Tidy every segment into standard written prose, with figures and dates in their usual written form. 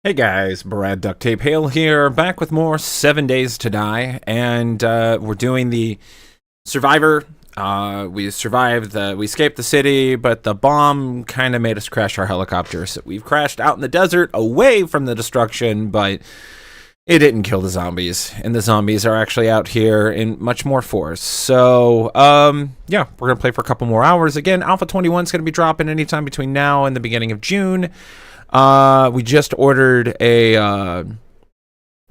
Hey guys, Brad-Duct Tape-Hale here, back with more 7 Days to Die, and we're doing the Survivor. We survived, we escaped the city, but the bomb kind of made us crash our helicopter, so we've crashed out in the desert, away from the destruction, but it didn't kill the zombies, and the zombies are actually out here in much more force. So, yeah, we're going to play for a couple more hours. Again, Alpha 21 is going to be dropping anytime between now and the beginning of June. We just ordered a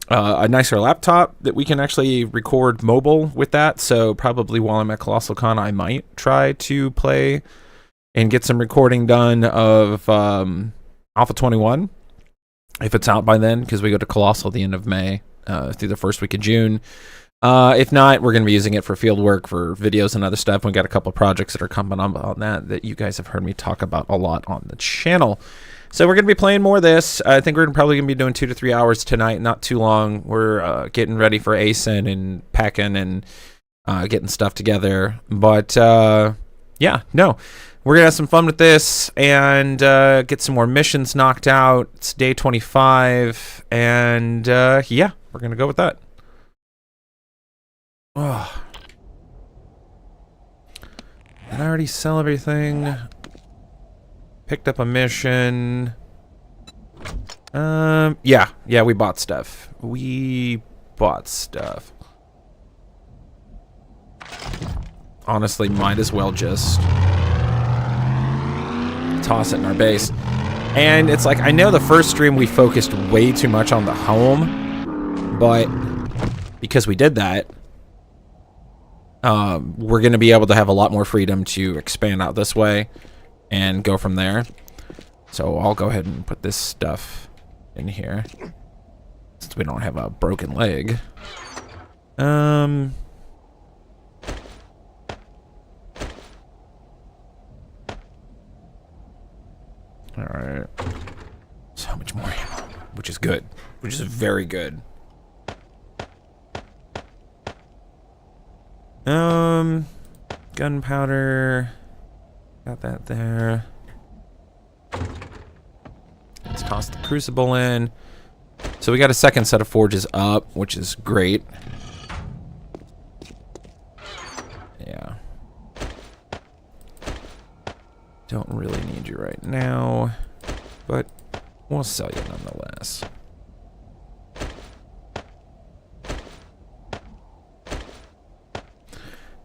nicer laptop that we can actually record mobile with that. So probably while I'm at Colossal Con, I might try to play and get some recording done of Alpha 21 if it's out by then, because we go to Colossal at the end of May through the first week of June. If not, we're going to be using it for field work, for videos and other stuff. We got a couple of projects that are coming up on that you guys have heard me talk about a lot on the channel. So we're going to be playing more of this. I think we're probably going to be doing 2 to 3 hours tonight, not too long. We're getting ready for ASIN and packing and getting stuff together. But yeah, no, we're going to have some fun with this and get some more missions knocked out. It's day 25, and yeah, we're going to go with that. Oh. Did I already sell everything? Picked up a mission. Yeah, we bought stuff. Honestly, might as well just toss it in our base. And it's like, I know the first stream we focused way too much on the home, but because we did that, we're going to be able to have a lot more freedom to expand out this way and go from there. So I'll go ahead and put this stuff in here, since we don't have a broken leg. Alright. So much more ammo, which is good. Which is very good. Gunpowder. Got that there. Let's toss the crucible in. So we got a second set of forges up, which is great. Yeah. Don't really need you right now, but we'll sell you nonetheless.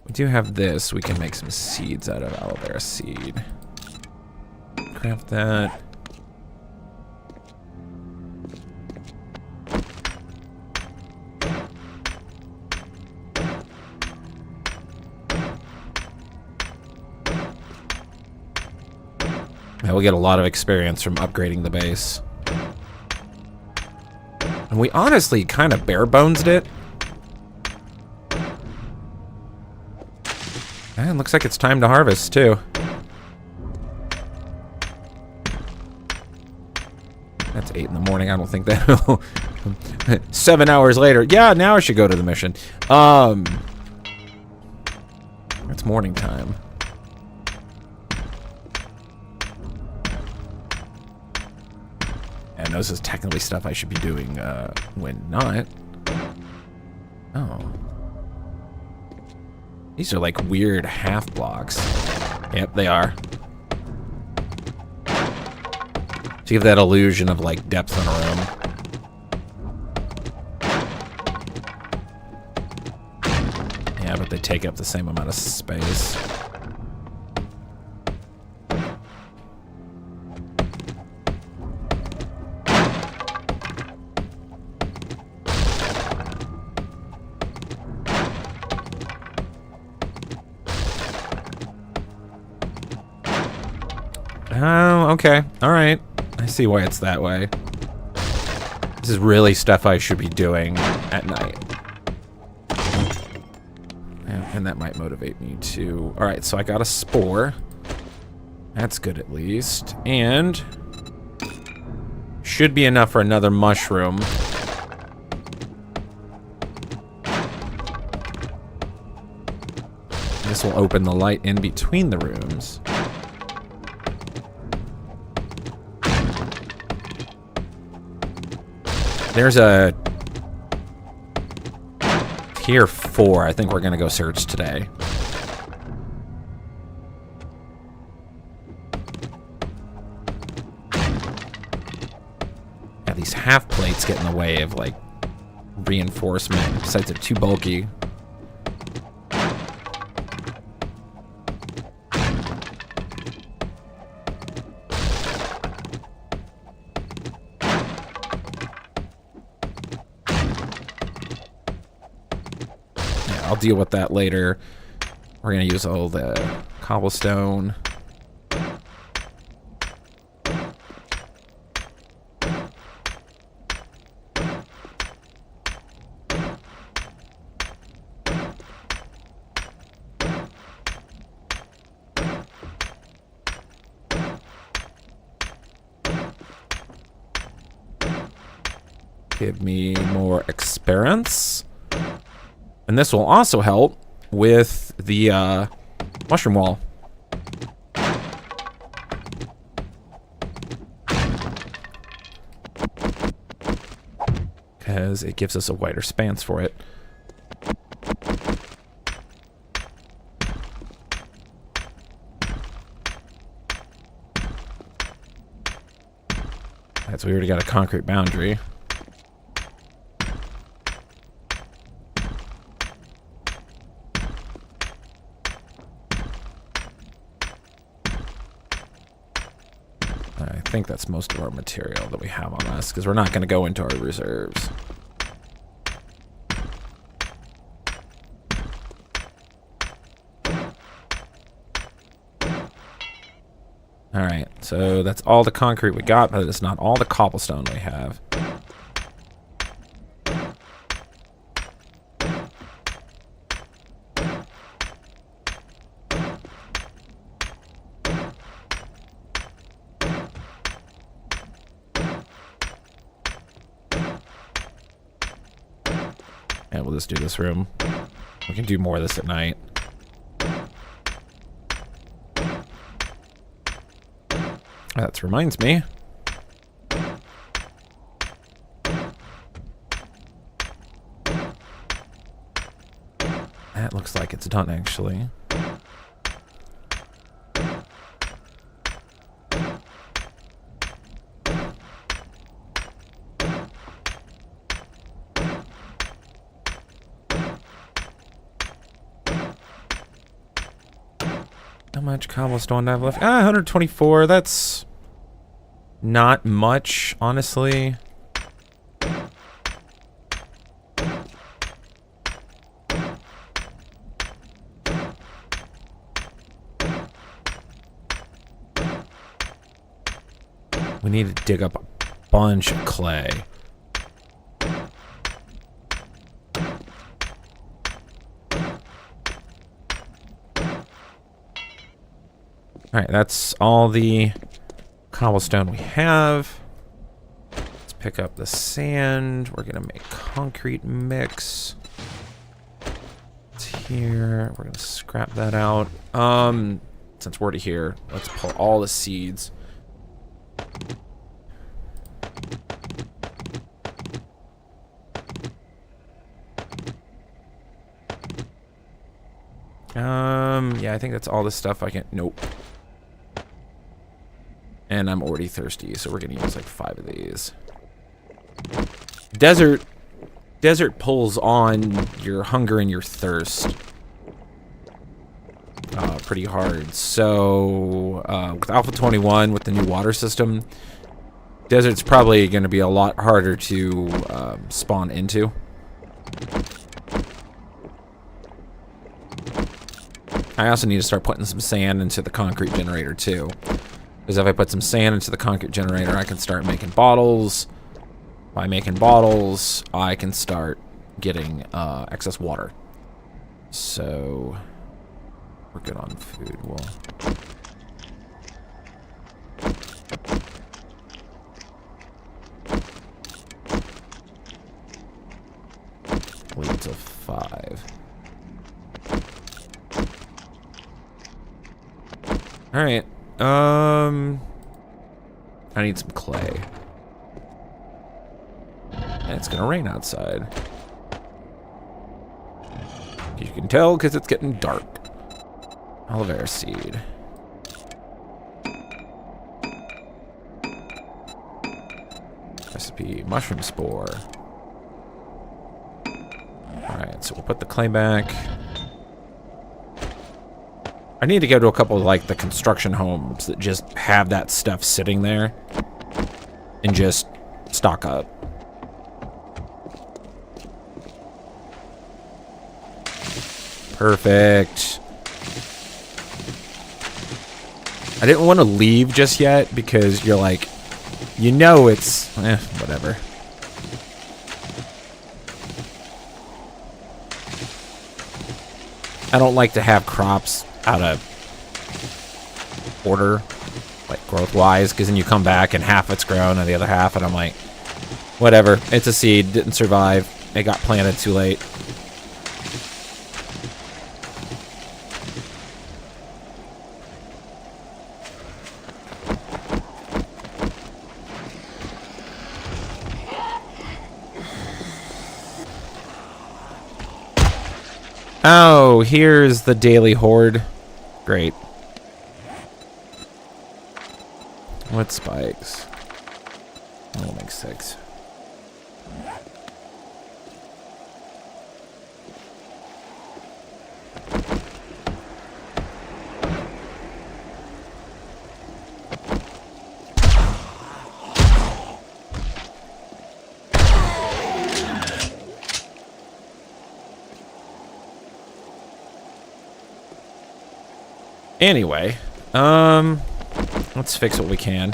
We do have this. We can make some seeds out of aloe vera seed. Craft that. Yeah, we'll get a lot of experience from upgrading the base. And we honestly kind of bare-bonesed it. And looks like it's time to harvest, too. That's 8 in the morning. I don't think that'll... 7 hours later. Yeah, now I should go to the mission. It's morning time. And this is technically stuff I should be doing when not. Oh. These are like weird half blocks. Yep, they are. To give that illusion of like depth in a room. Yeah, but they take up the same amount of space. Oh, okay. Alright. I see why it's that way. This is really stuff I should be doing at night. Yeah, and that might motivate me to... Alright, so I got a spore. That's good at least. And... should be enough for another mushroom. This will open the light in between the rooms. There's a tier 4. I think we're gonna go search today. Yeah, these half plates get in the way of like reinforcement. Besides, they're too bulky. I'll deal with that later. We're gonna use all the cobblestone. Give me more experience. And this will also help with the mushroom wall. Because it gives us a wider stance for it. Right, so we already got a concrete boundary. I think that's most of our material that we have on us, because we're not going to go into our reserves. Alright, so that's all the concrete we got, but it's not all the cobblestone we have. Yeah, we'll just do this room. We can do more of this at night. That reminds me. That looks like it's done, actually. How much cobblestone do I have left? 124. That's not much, honestly. We need to dig up a bunch of clay. Alright, that's all the cobblestone we have. Let's pick up the sand. We're gonna make concrete mix. It's here. We're gonna scrap that out. Since we're already here, let's pull all the seeds. Yeah, I think that's all the stuff I can. Nope. And I'm already thirsty, so we're gonna use like 5 of these. Desert pulls on your hunger and your thirst pretty hard. So with Alpha 21, with the new water system, desert's probably gonna be a lot harder to spawn into. I also need to start putting some sand into the concrete generator too. Because if I put some sand into the concrete generator, I can start making bottles. By making bottles, I can start getting excess water. So, we're good on food. We'll wait until 5. Alright. I need some clay. And it's gonna rain outside. You can tell because it's getting dark. Aloe vera seed. Recipe, mushroom spore. Alright, so we'll put the clay back. I need to go to a couple of, like, the construction homes that just have that stuff sitting there. And just stock up. Perfect. I didn't want to leave just yet because you're like, you know it's, whatever. I don't like to have crops out of order, like growth-wise, because then you come back and half it's grown and the other half, and I'm like, whatever. It's a seed, didn't survive. It got planted too late. Oh, here's the daily horde. Great. What spikes? I'll make 6. Anyway, let's fix what we can.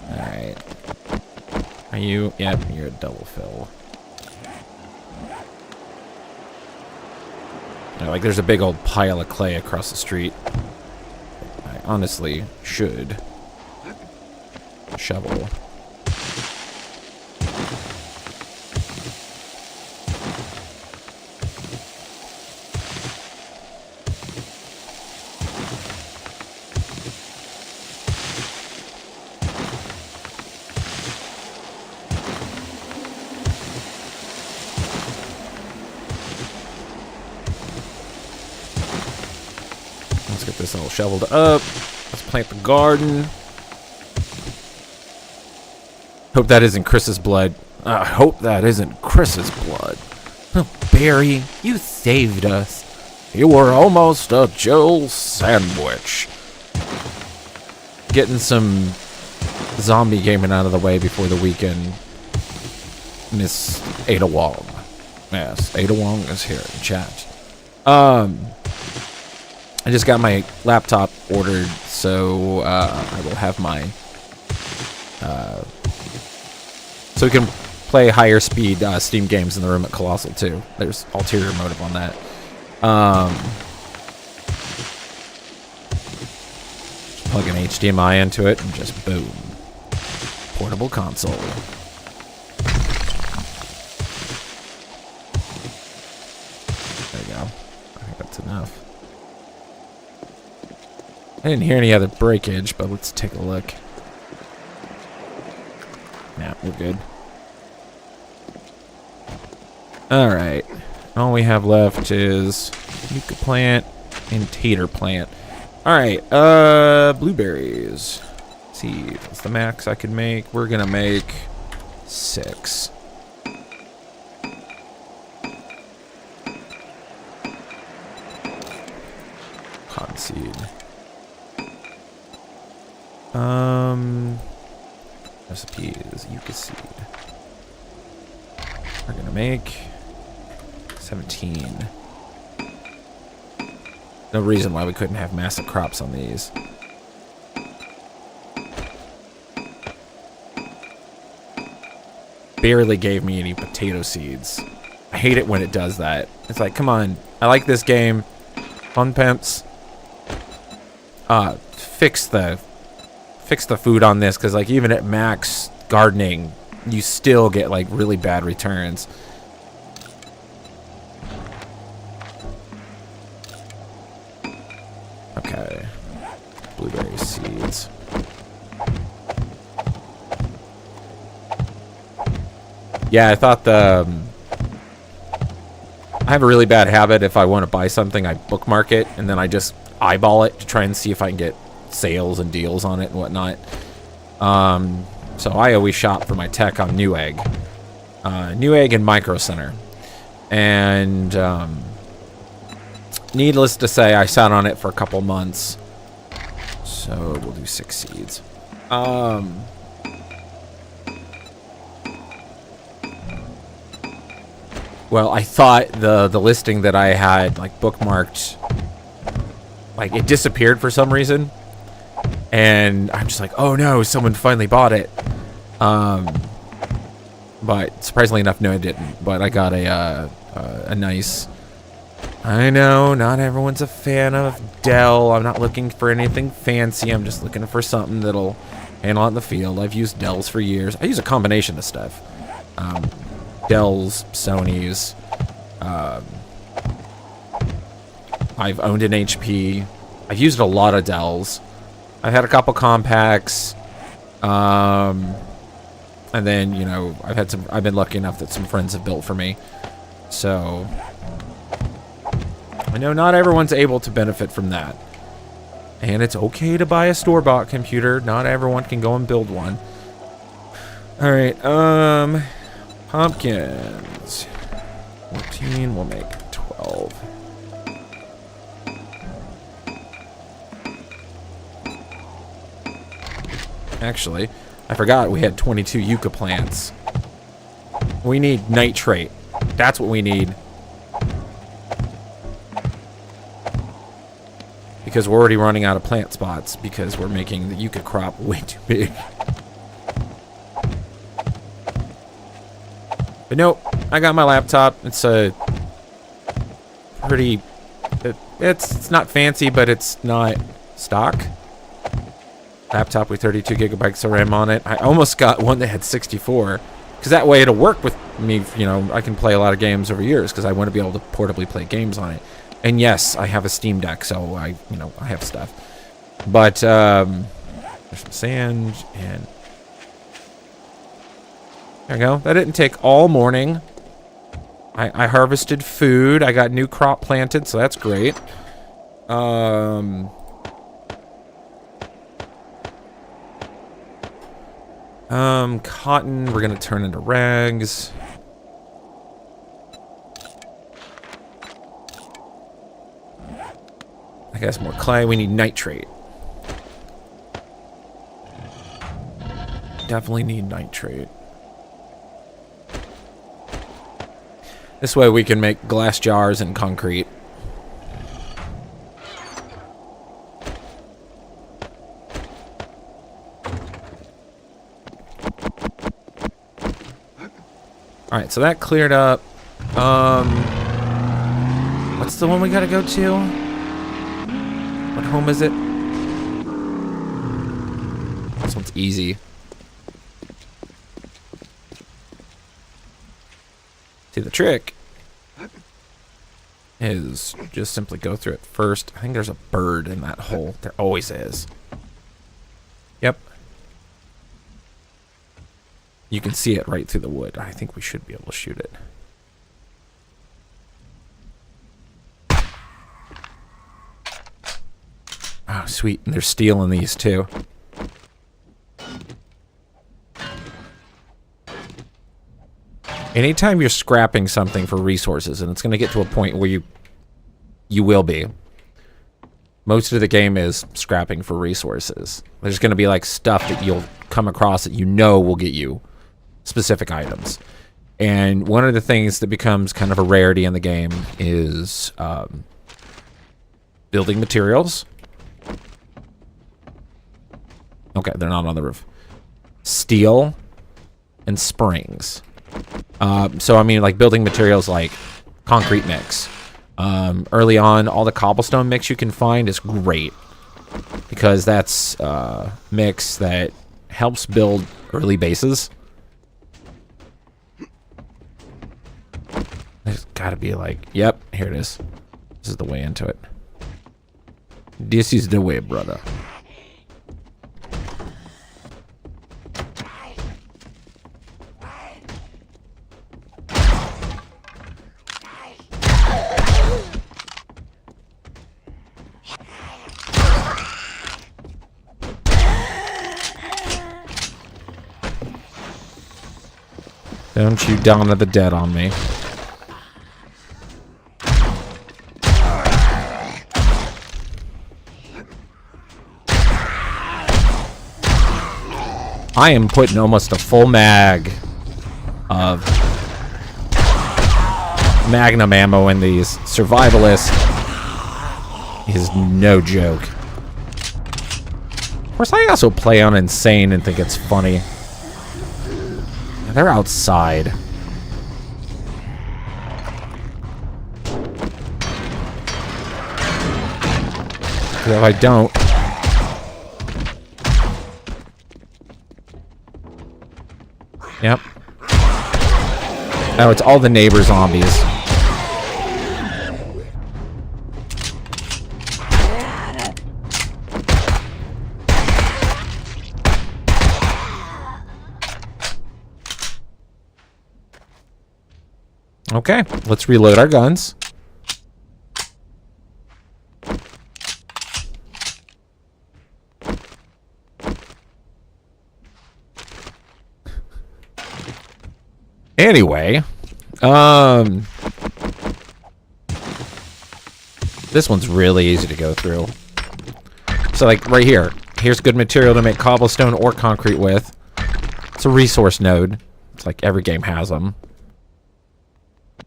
Alright. Are you? Yep, you're a double fill. Like, there's a big old pile of clay across the street. I honestly should shovel. Let's get this all shoveled up. Let's plant the garden. Hope that isn't Chris's blood. I hope that isn't Chris's blood. Oh, Barry, you saved us. You were almost a Joel sandwich. Getting some zombie gaming out of the way before the weekend. Miss Ada Wong. Yes, Ada Wong is here in chat. I just got my laptop ordered, so I will have my so we can play higher speed Steam games in the room at Colossal too. There's ulterior motive on that. Plug an HDMI into it and just boom, portable console. There you go. I think that's enough. I didn't hear any other breakage, but let's take a look. Nah, we're good. Alright. All we have left is yucca plant and tater plant. Alright, blueberries. Let's see, what's the max I could make? We're gonna make 6. Cottonseed. Recipe is yucca seed. We're gonna make 17. No reason why we couldn't have massive crops on these. Barely gave me any potato seeds. I hate it when it does that. It's like, come on, I like this game. Fun pimps. fix the food on this, because like even at max gardening, you still get like really bad returns. Okay, blueberry seeds. Yeah, I thought I have a really bad habit. If I want to buy something, I bookmark it, and then I just eyeball it to try and see if I can get sales and deals on it and whatnot. So I always shop for my tech on Newegg. Newegg and Micro Center. And needless to say, I sat on it for a couple months. So we'll do 6 seeds. Well, I thought the listing that I had like bookmarked, like it disappeared for some reason, and I'm just like, oh no, someone finally bought it. But surprisingly enough, no, I didn't. But I got a nice. I know not everyone's a fan of Dell. I'm not looking for anything fancy. I'm just looking for something that'll handle it in the field. I've used Dells for years. I use a combination of stuff. Dells, Sonys. I've owned an HP. I've used a lot of Dells. I've had a couple compacts. And then, you know, I've been lucky enough that some friends have built for me. So I know not everyone's able to benefit from that. And it's okay to buy a store-bought computer. Not everyone can go and build one. All right, pumpkins. 14, we'll make 12. Actually, I forgot we had 22 yucca plants. We need nitrate. That's what we need. Because we're already running out of plant spots because we're making the yucca crop way too big. But nope, I got my laptop. It's a pretty... It's not fancy, but it's not stock. Laptop with 32 gigabytes of RAM on it. I almost got one that had 64. Because that way it'll work with me, you know, I can play a lot of games over years because I want to be able to portably play games on it. And yes, I have a Steam Deck, so I have stuff. But, there's some sand, and... There we go. That didn't take all morning. I harvested food. I got new crop planted, so that's great. Cotton, we're gonna turn into rags. I guess more clay. We need nitrate. Definitely need nitrate. This way we can make glass jars and concrete. Alright, so that cleared up. What's the one we gotta go to? What home is it? This one's easy. See, the trick is just simply go through it first. I think there's a bird in that hole. There always is. Yep. You can see it right through the wood. I think we should be able to shoot it. Oh, sweet. And there's steel in these, too. Anytime you're scrapping something for resources, and it's going to get to a point where you will be. Most of the game is scrapping for resources. There's going to be like stuff that you'll come across that you know will get you specific items. And one of the things that becomes kind of a rarity in the game is building materials. Okay, they're not on the roof. Steel and springs. So I mean, like building materials like concrete mix. Early on, all the cobblestone mix you can find is great. because that's mix that helps build early bases. There's gotta be like, yep, here it is. This is the way into it. This is the way, brother. Don't you Dawn of the Dead on me. I am putting almost a full mag of Magnum ammo in these. Survivalist is no joke. Of course, I also play on Insane and think it's funny. They're outside. If I don't... Yep. Oh, it's all the neighbor zombies. Okay, let's reload our guns. Anyway, this one's really easy to go through. So, like, right here. Here's good material to make cobblestone or concrete with. It's a resource node. It's like every game has them.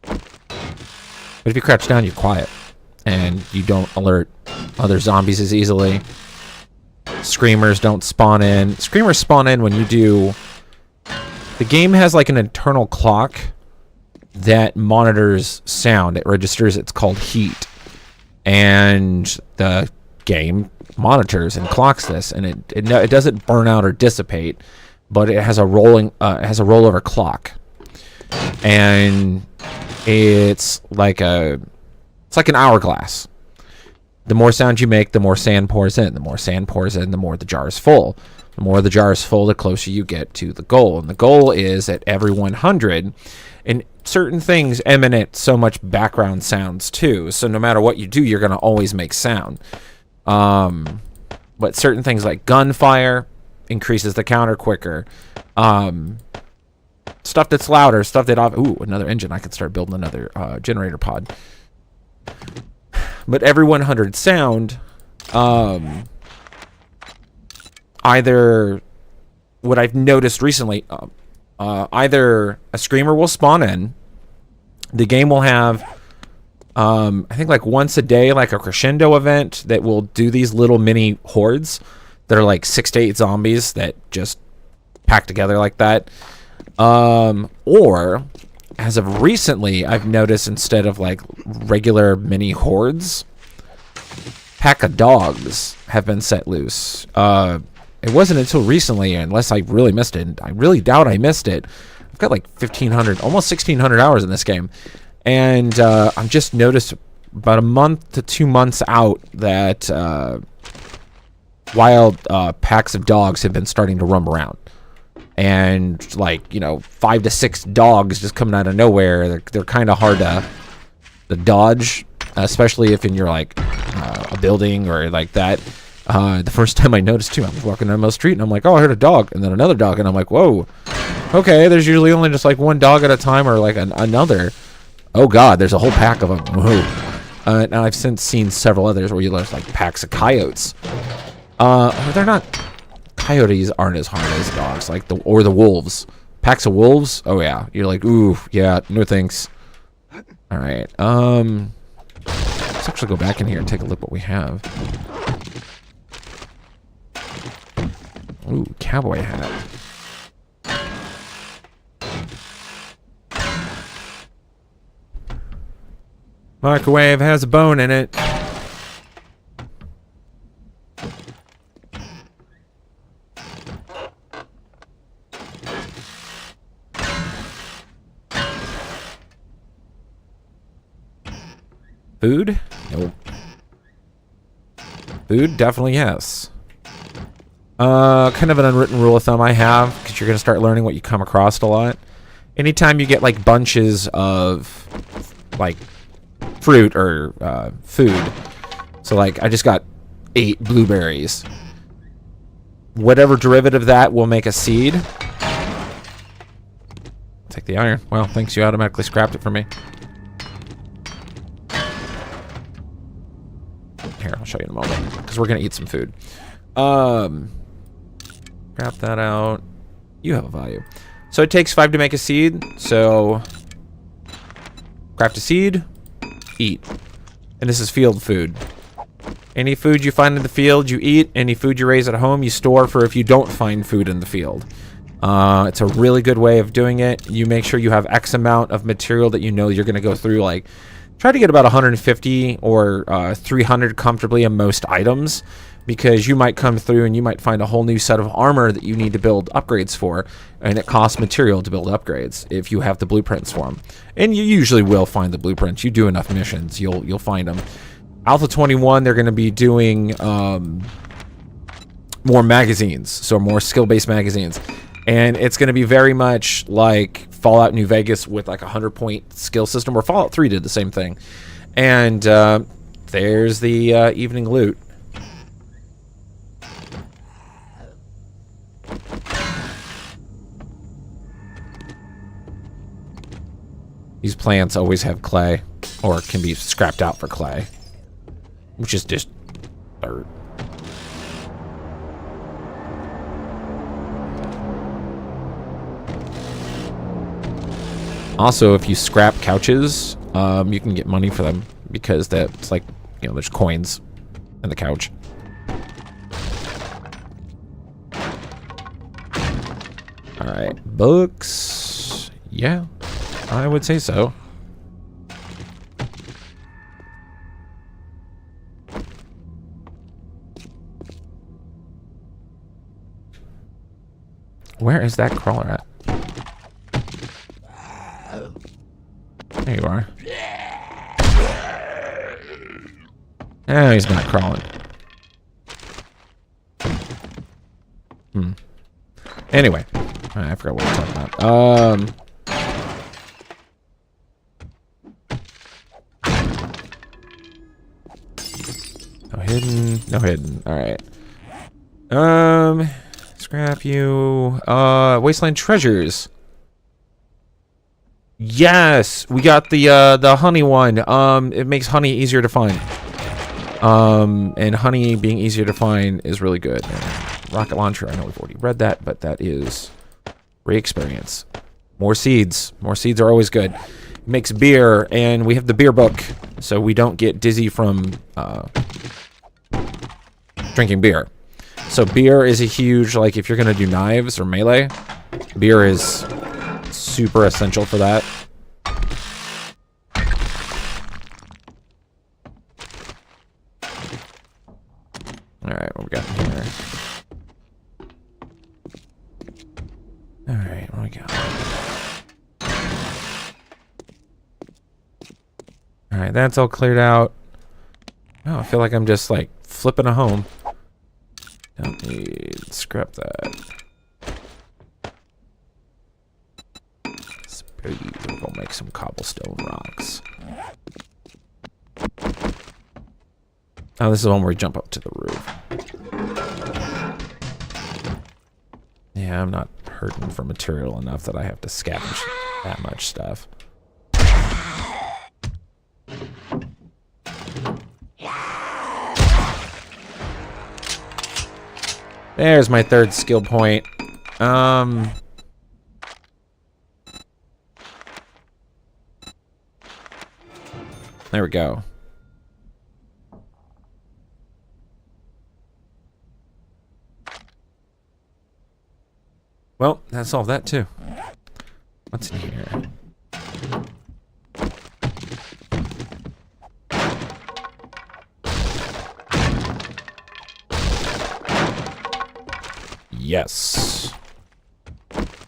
But if you crouch down, you're quiet. And you don't alert other zombies as easily. Screamers don't spawn in. Screamers spawn in when you do... The game has like an internal clock that monitors sound. It registers. It's called heat. And the game monitors and clocks this. And it doesn't burn out or dissipate. But it has a rollover clock. And... It's like an hourglass. The more sound you make, the more sand pours in. The more sand pours in, the more the jar is full. The more the jar is full, the closer you get to the goal. And the goal is at every 100. And certain things emanate so much background sounds too. So no matter what you do, you're going to always make sound. But certain things like gunfire increases the counter quicker. Stuff that's louder, stuff that... Ooh, another engine. I could start building another generator pod. But every 100 sound, either... What I've noticed recently, either a screamer will spawn in. The game will have, I think like once a day, like a crescendo event that will do these little mini hordes that are like 6 to 8 zombies that just pack together like that. Or, as of recently, I've noticed instead of like regular mini hordes, pack of dogs have been set loose. It wasn't until recently, unless I really missed it. I really doubt I missed it. I've got like 1,500, almost 1,600 hours in this game. And I've just noticed about a month to 2 months out that wild packs of dogs have been starting to roam around. And like, 5 to 6 dogs just coming out of nowhere. They're kind of hard to dodge, especially if in your like a building or like that. The first time I noticed too, I was walking down the street and I'm like, oh, I heard a dog, and then another dog, and I'm like, whoa, okay. There's usually only just like one dog at a time, or like another. Oh God, there's a whole pack of them. Whoa. Now I've since seen several others where you there's like packs of coyotes. They're not. Coyotes aren't as hard as dogs, like the wolves. Packs of wolves. Oh yeah, you're like, ooh, yeah, no thanks. All right. Let's actually go back in here and take a look what we have. Ooh, cowboy hat. Microwave has a bone in it. Food? Nope. Food? Definitely yes. Kind of an unwritten rule of thumb I have, because you're going to start learning what you come across a lot. Anytime you get, like, bunches of, like, fruit or food. So, like, I just got 8 blueberries. Whatever derivative of that will make a seed. Take the iron. Well, thanks, you automatically scrapped it for me. Here, I'll show you in a moment, because we're going to eat some food. Scrap that out. You have a value. So it takes 5 to make a seed. So craft a seed, eat. And this is field food. Any food you find in the field, you eat. Any food you raise at home, you store for if you don't find food in the field. It's a really good way of doing it. You make sure you have X amount of material that you know you're going to go through. Like, try to get about 150 or 300 comfortably in most items, because you might come through and you might find a whole new set of armor that you need to build upgrades for, and it costs material to build upgrades if you have the blueprints for them. And you usually will find the blueprints. You do enough missions, you'll find them. Alpha 21, they're going to be doing more magazines, so more skill-based magazines. And it's going to be very much like Fallout New Vegas with like a 100-point skill system, where Fallout 3 did the same thing. And there's the evening loot. These plants always have clay, or can be scrapped out for clay, which is just dirt. Also, if you scrap couches, you can get money for them, because that's like, you know, there's coins in the couch. Alright, books. Yeah, I would say so. Where is that crawler at? There you are. No, he's not crawling. Anyway, I forgot what we're talking about. No hidden. No hidden. Alright. Scrap you. Wasteland treasures. Yes! We got the honey one. It makes honey easier to find. And honey being easier to find is really good. Rocket launcher, I know we've already read that, but that is great experience. More seeds. More seeds are always good. It makes beer, and we have the beer book, so we don't get dizzy from drinking beer. So beer is a huge, like, if you're going to do knives or melee, beer is super essential for that. Alright, what we got here? Alright, what we got? Alright, that's all cleared out. Oh, I feel like I'm just, like, flipping a home. Don't need... scrap that. We'll go make some cobblestone rocks. Oh, this is the one where we jump up to the roof. Yeah, I'm not hurting for material enough that I have to scavenge that much stuff. There's my third skill point. There we go. Well, that solved that too. What's in here? Yes.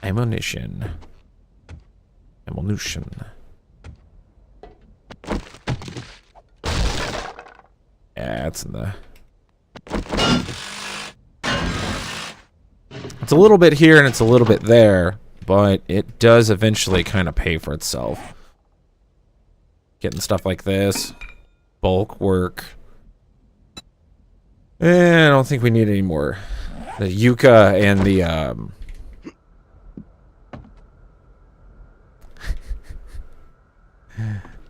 Ammunition. Ammunition. it's in the... It's a little bit here and it's a little bit there, but it does eventually kind of pay for itself. Getting stuff like this. Bulk work. I don't think we need any more. The yucca and the,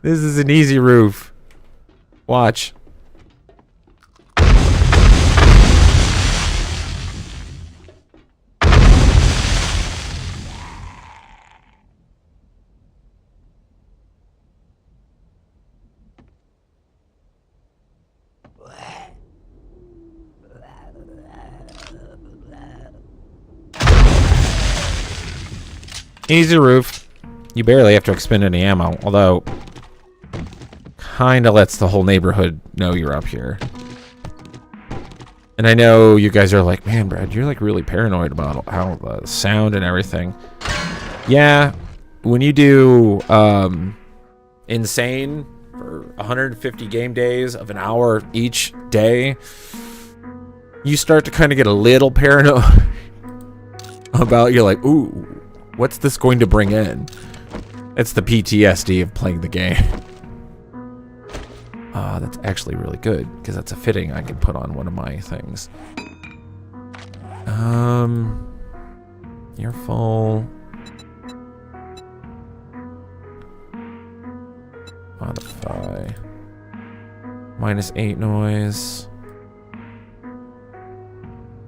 This is an easy roof. Watch. Easy roof. You barely have to expend any ammo, although kinda lets the whole neighborhood know you're up here. And I know you guys are like, man, Brad, you're like really paranoid about how the sound and everything. Yeah, when you do insane for 150 game days of an hour each day, you start to kind of get a little paranoid about, you're like, ooh, what's this going to bring in? It's the PTSD of playing the game. That's actually really good, because that's a fitting I can put on one of my things. You're full. Modify. -8 noise.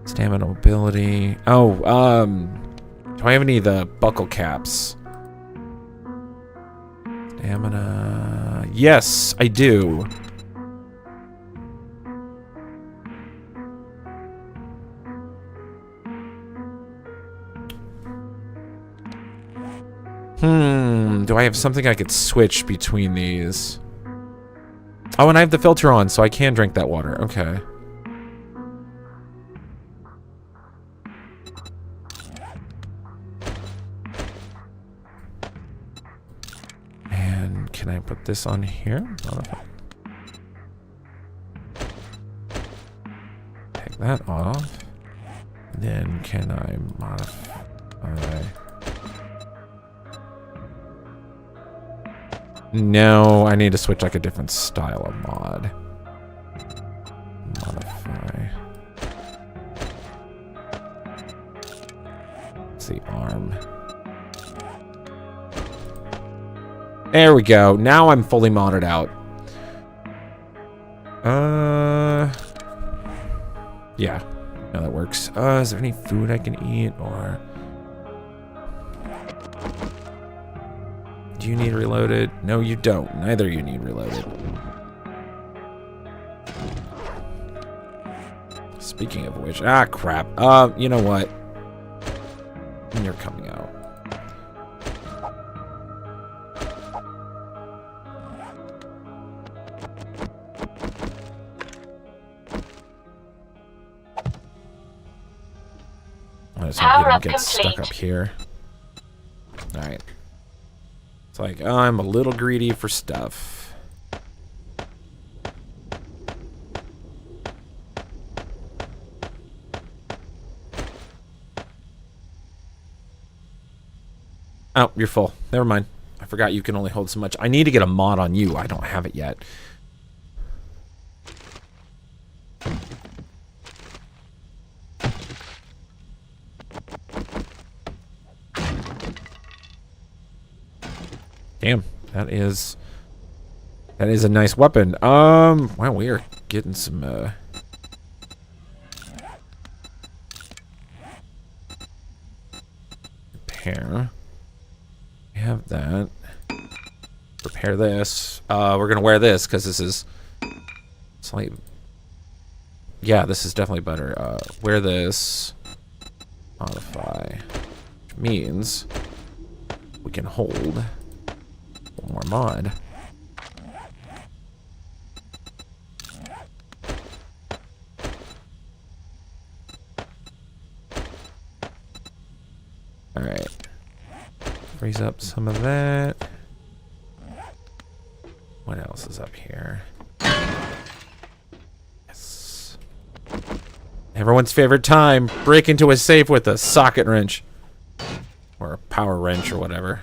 Stamina mobility. Oh, do I have any of the buckle caps? Stamina. Yes, I do. Do I have something I could switch between these? Oh, and I have the filter on, so I can drink that water. Okay. And can I put this on here? Take that off. Then can I modify? No, I need to switch like a different style of mod. Modify. Let's see, arm. There we go. Now I'm fully modded out. Yeah. No, that works. Is there any food I can eat, or... Do you need reloaded? No, you don't. Neither you need reloaded. Speaking of which... Ah, crap. You know what? You're coming out. I just hope you don't get stuck up here. Alright. It's like, oh, I'm a little greedy for stuff. Oh, you're full. Never mind. I forgot you can only hold so much. I need to get a mod on you. I don't have it yet. Damn, that is a nice weapon. Wow, we are getting some repair. We have that. Repair this. We're gonna wear this because this is slightly. Yeah, this is definitely better. Wear this. Modify, which means we can hold. More mod. Alright. Freeze up some of that. What else is up here? Everyone's favorite time. Break into a safe with a socket wrench. Or a power wrench or whatever.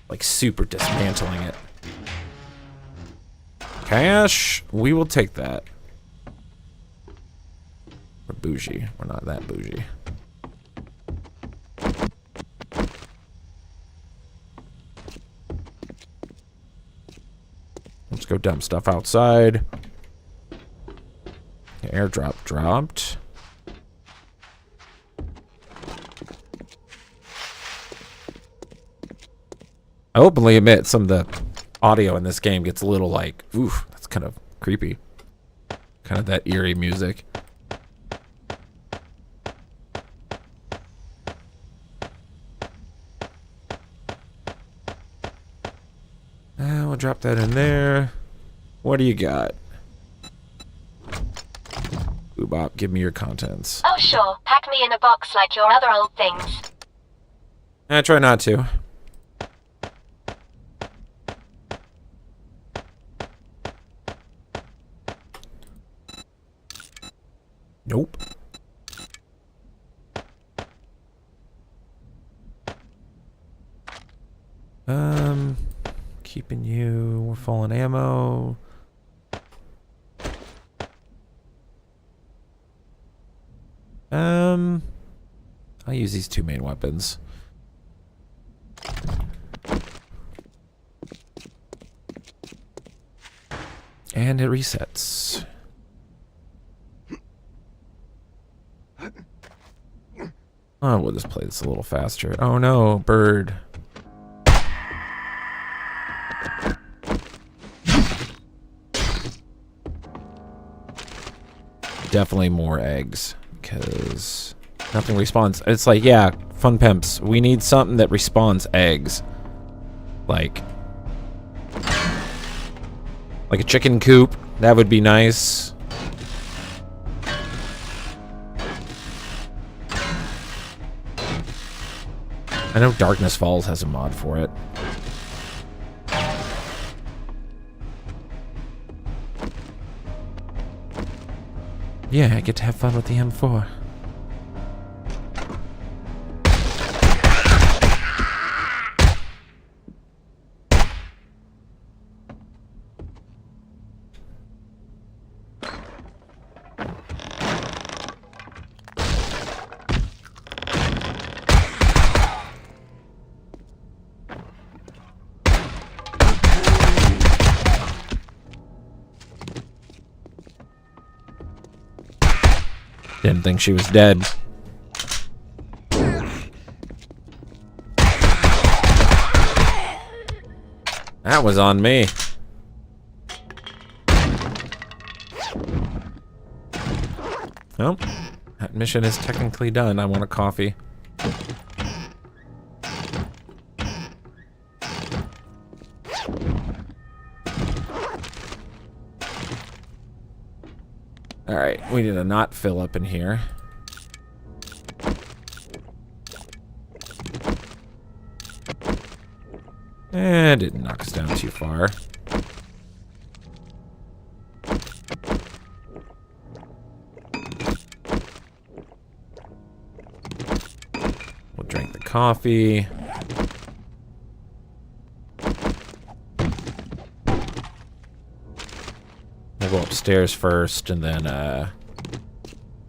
Like super dismantling it. Cash. We will take that. We're bougie. We're not that bougie. Let's go dump stuff outside. Airdrop dropped. I openly admit some of the audio in this game gets a little like, oof, that's kind of creepy. Kind of that eerie music. We'll drop that in there. What do you got? Boop, give me your contents. Oh sure, pack me in a box like your other old things. I try not to. Nope. Keeping you. We're full on ammo. I'll use these two main weapons. And it resets. Oh, we'll just play this a little faster. Oh no, bird. Definitely more eggs, because nothing respawns. It's like, yeah, fun pimps. We need something that respawns eggs. Like a chicken coop. That would be nice. I know Darkness Falls has a mod for it. Yeah, I get to have fun with the M4. Didn't think she was dead. That was on me. Well, that mission is technically done. I want a coffee. Alright, we need to not fill up in here. And it didn't knock us down too far. We'll drink the coffee. We'll go upstairs first, and then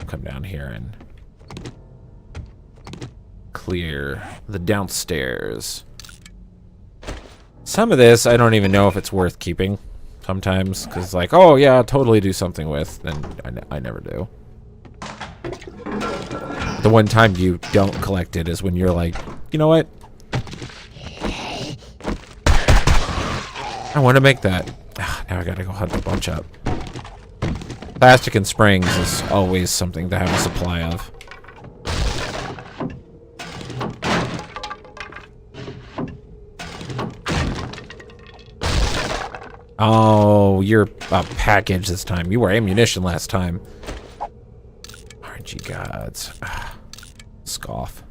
come down here and clear the downstairs. Some of this, I don't even know if it's worth keeping sometimes, because like, oh yeah, I'll totally do something with, and I never do. The one time you don't collect it is when you're like, you know what? I want to make that. Now I gotta go hunt a bunch up. Plastic and springs is always something to have a supply of. Oh, you're a package this time. You were ammunition last time. RNG gods. Scoff.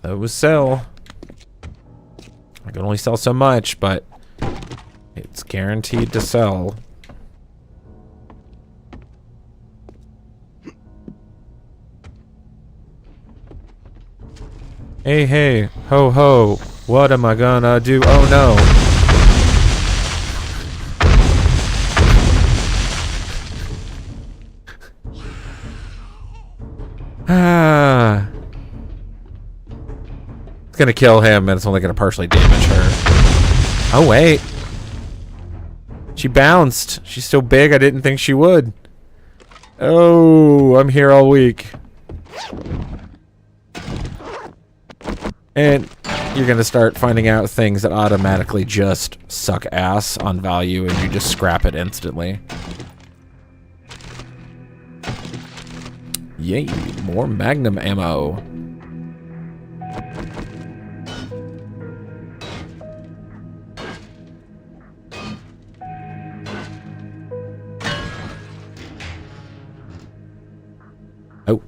Those sell. I can only sell so much, but It's guaranteed to sell. Hey, hey, ho, ho. What am I gonna do? Oh, no. Ah. It's gonna kill him, and it's only gonna partially damage her. Oh, wait. She bounced. She's so big, I didn't think she would. Oh, I'm here all week. And you're gonna start finding out things that automatically just suck ass on value, and you just scrap it instantly. Yay, more Magnum ammo. Oh,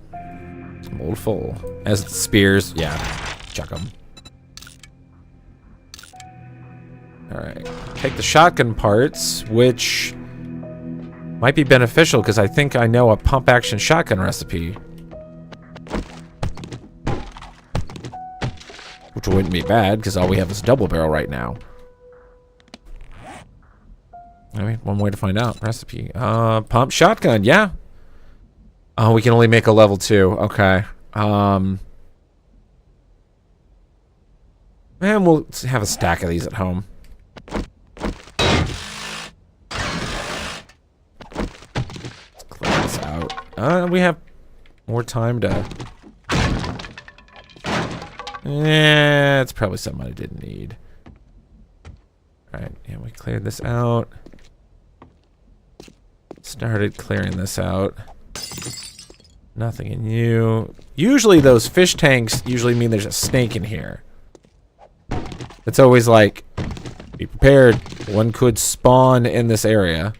mold full. As the spears, yeah, chuck them. Alright, take the shotgun parts, which might be beneficial because I think I know a pump action shotgun recipe. Which wouldn't be bad because all we have is double barrel right now. I mean, one way to find out. Recipe. Pump shotgun, yeah. Oh, we can only make a level 2. Okay. And we'll have a stack of these at home. Let's clear this out. We have more time to... it's probably something I didn't need. Alright, yeah, we cleared this out. Started clearing this out. Nothing in you. Usually those fish tanks usually mean there's a snake in here. It's always like, be prepared. One could spawn in this area.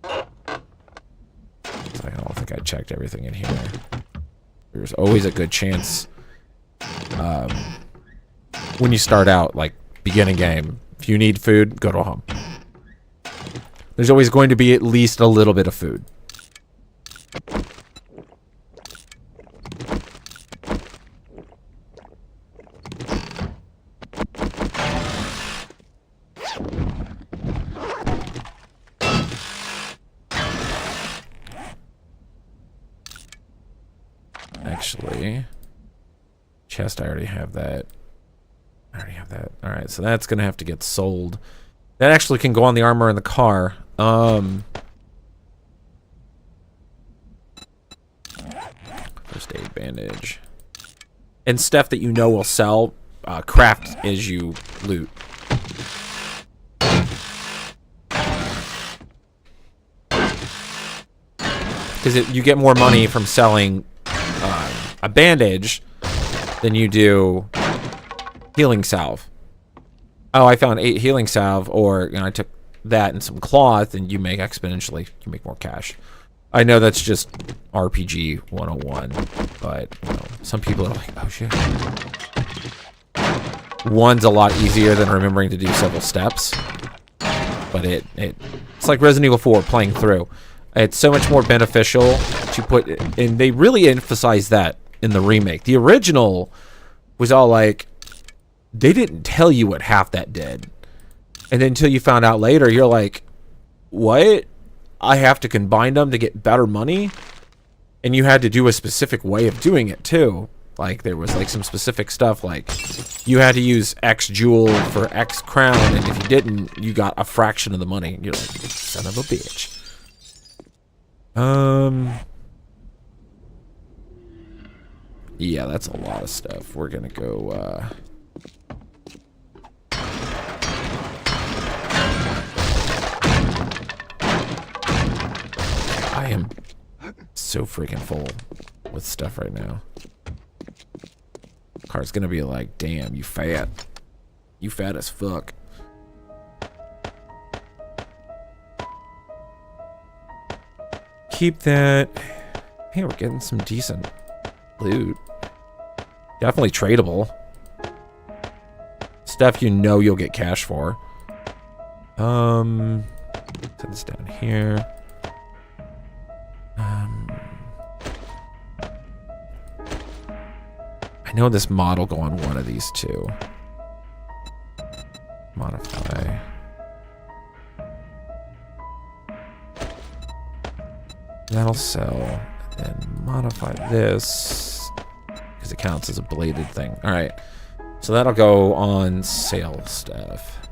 So I don't think I checked everything in here. There's always a good chance when you start out, like beginning game, if you need food, go to a home. There's always going to be at least a little bit of food. Actually, chest, I already have that. I already have that. Alright, so that's gonna have to get sold. That actually can go on the armor in the car. First aid bandage. And stuff that you know will sell, craft as you loot. Because you get more money from selling a bandage than you do healing salve. Oh, I found 8 healing salve, or I took that and some cloth, and you make exponentially. You make more cash. I know that's just RPG 101, but some people are like, oh shit. One's a lot easier than remembering to do several steps, but it's like Resident Evil 4 playing through. It's so much more beneficial to put, and they really emphasize that in the remake. The original was all like, they didn't tell you what half that did. And then until you found out later, you're like, what? I have to combine them to get better money? And you had to do a specific way of doing it too. Like there was like some specific stuff, like you had to use X jewel for X crown, and if you didn't, you got a fraction of the money. You're like, son of a bitch. Yeah, that's a lot of stuff. We're gonna go, I am so freaking full with stuff right now. Car's gonna be like, damn, you fat. You fat as fuck. Keep that. Hey, we're getting some decent loot. Definitely tradable. Let's stuff you know you'll get cash for. Set this down here. I know this mod will go on one of these two. Modify. That'll sell. And then modify this because it counts as a bladed thing. All right. So that'll go on sale stuff.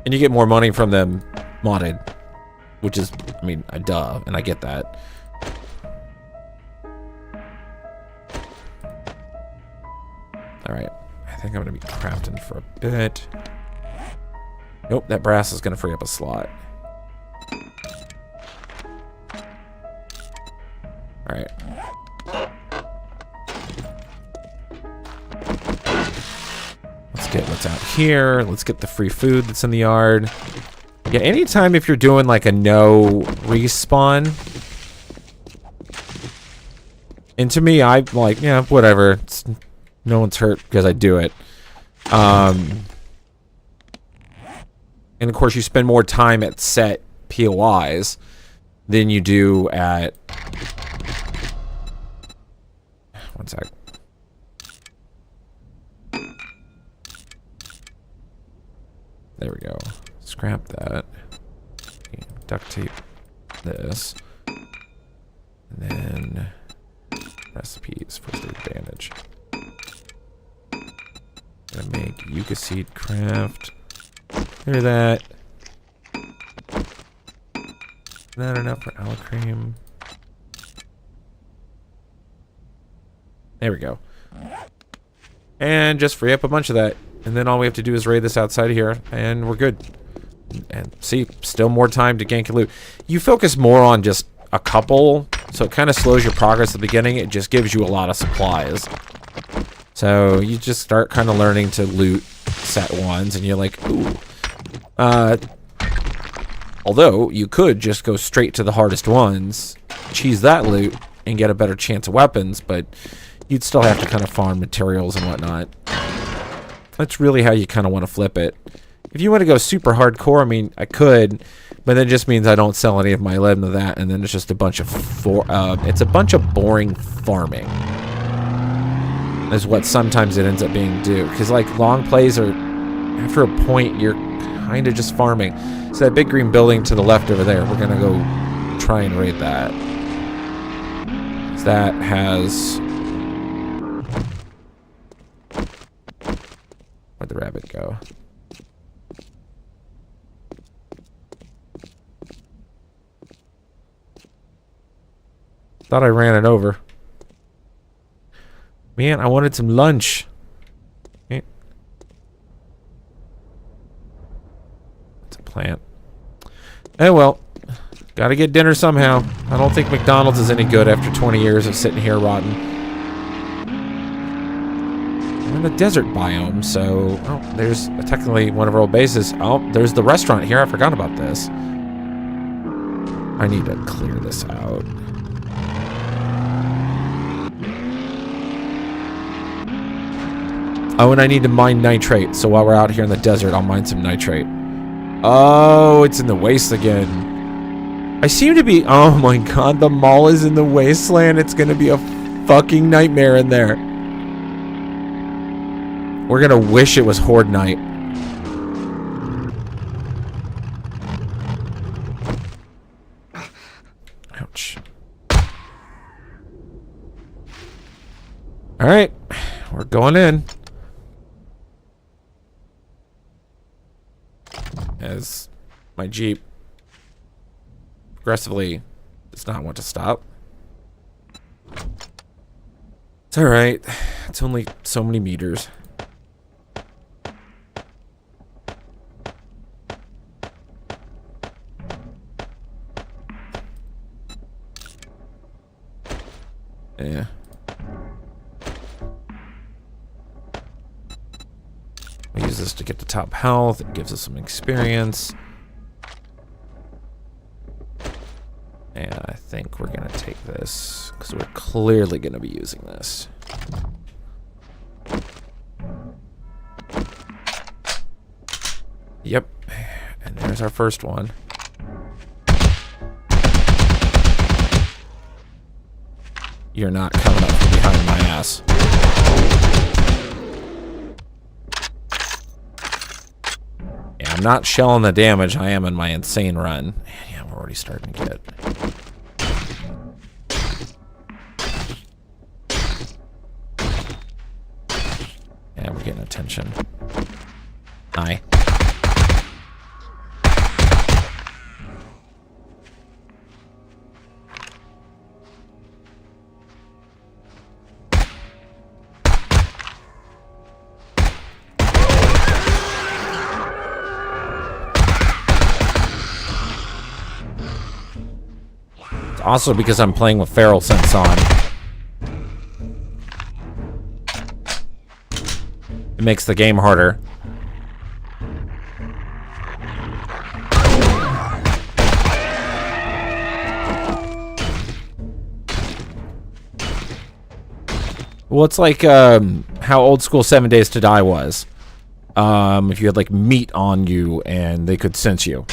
And you get more money from them modded, which is, I mean, duh, and I get that. Alright, I think I'm going to be crafting for a bit. Nope, that brass is going to free up a slot. Alright. Let's get what's out here. Let's get the free food that's in the yard. Yeah, anytime if you're doing like a no respawn. And to me, I'm like, yeah, whatever. No one's hurt because I do it. And of course, you spend more time at set POIs than you do at... One sec. There we go. Scrap that. Duct tape this. And then recipes, first aid bandage. Gonna make yucca seed craft. Clear that. Not enough for aloe cream. There we go. And just free up a bunch of that. And then all we have to do is raid this outside of here, and we're good. And see, still more time to gank and loot. You focus more on just a couple, so it kind of slows your progress at the beginning. It just gives you a lot of supplies. So you just start kind of learning to loot set ones, and you're like, ooh. Although, you could just go straight to the hardest ones, cheese that loot, and get a better chance of weapons, but you'd still have to kind of farm materials and whatnot. That's really how you kind of want to flip it. If you want to go super hardcore, I mean, I could, but that just means I don't sell any of my lead into that, and then it's just a bunch of it's a bunch of boring farming. Is what sometimes it ends up being due, because like long plays are, after a point, you're kind of just farming. So that big green building to the left over there, we're gonna go try and raid that. That has. Where'd the rabbit go? Thought I ran it over. Man, I wanted some lunch. Okay. It's a plant. Oh well. Gotta get dinner somehow. I don't think McDonald's is any good after 20 years of sitting here rotting. We're in the desert biome, so... Oh, there's technically one of our old bases. Oh, there's the restaurant here. I forgot about this. I need to clear this out. Oh, and I need to mine nitrate. So while we're out here in the desert, I'll mine some nitrate. Oh, it's in the waste again. I seem to be... Oh my god, the mall is in the wasteland. It's going to be a fucking nightmare in there. We're going to wish it was Horde night. Ouch. Alright. We're going in. As my Jeep progressively does not want to stop. It's alright. It's only so many meters. Yeah. We use this to get the top health. It gives us some experience. And I think we're going to take this, because we're clearly going to be using this. Yep. And there's our first one. You're not coming up from behind my ass. Yeah, I'm not shelling the damage I am in my insane run. Yeah, we're already starting to get... Yeah, we're getting attention. Hi. It's also because I'm playing with feral sense on. It makes the game harder. Well, it's like how old school 7 Days to Die was. If you had like meat on you and they could sense you.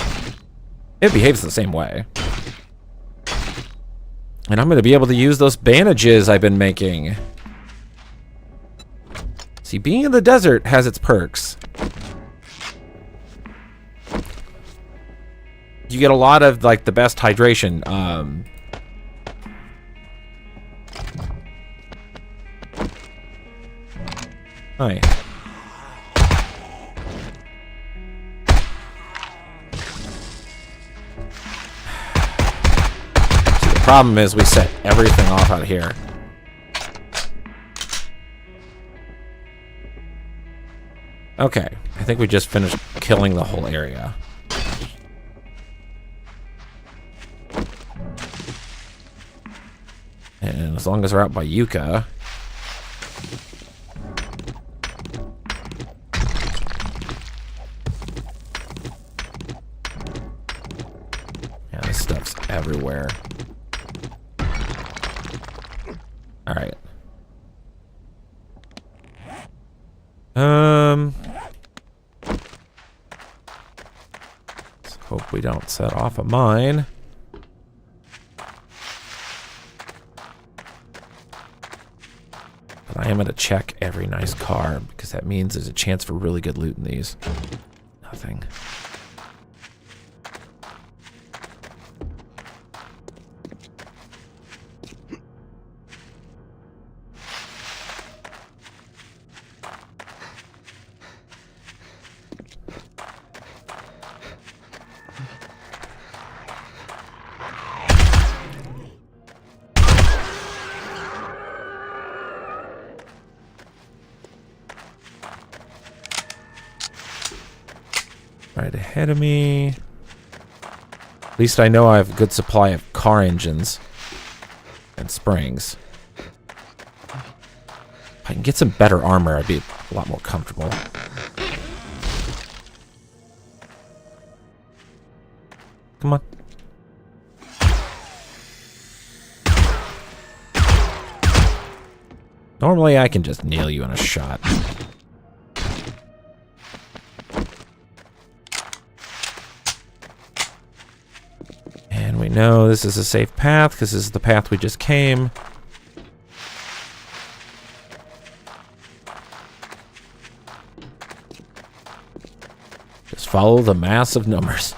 It behaves the same way. And I'm going to be able to use those bandages I've been making. See, being in the desert has its perks. You get a lot of like the best hydration. Hi. See, the problem is we set everything off out here. Okay, I think we just finished killing the whole area. And as long as we're out by Yucca... Yeah, this stuff's everywhere. Alright. Let's hope we don't set off a mine. But I am going to check every nice car, because that means there's a chance for really good loot in these. Nothing. Right ahead of me. At least I know I have a good supply of car engines and springs. If I can get some better armor, I'd be a lot more comfortable. Come on. Normally I can just nail you in a shot. And we know this is a safe path because this is the path we just came. Just follow the mass of numbers.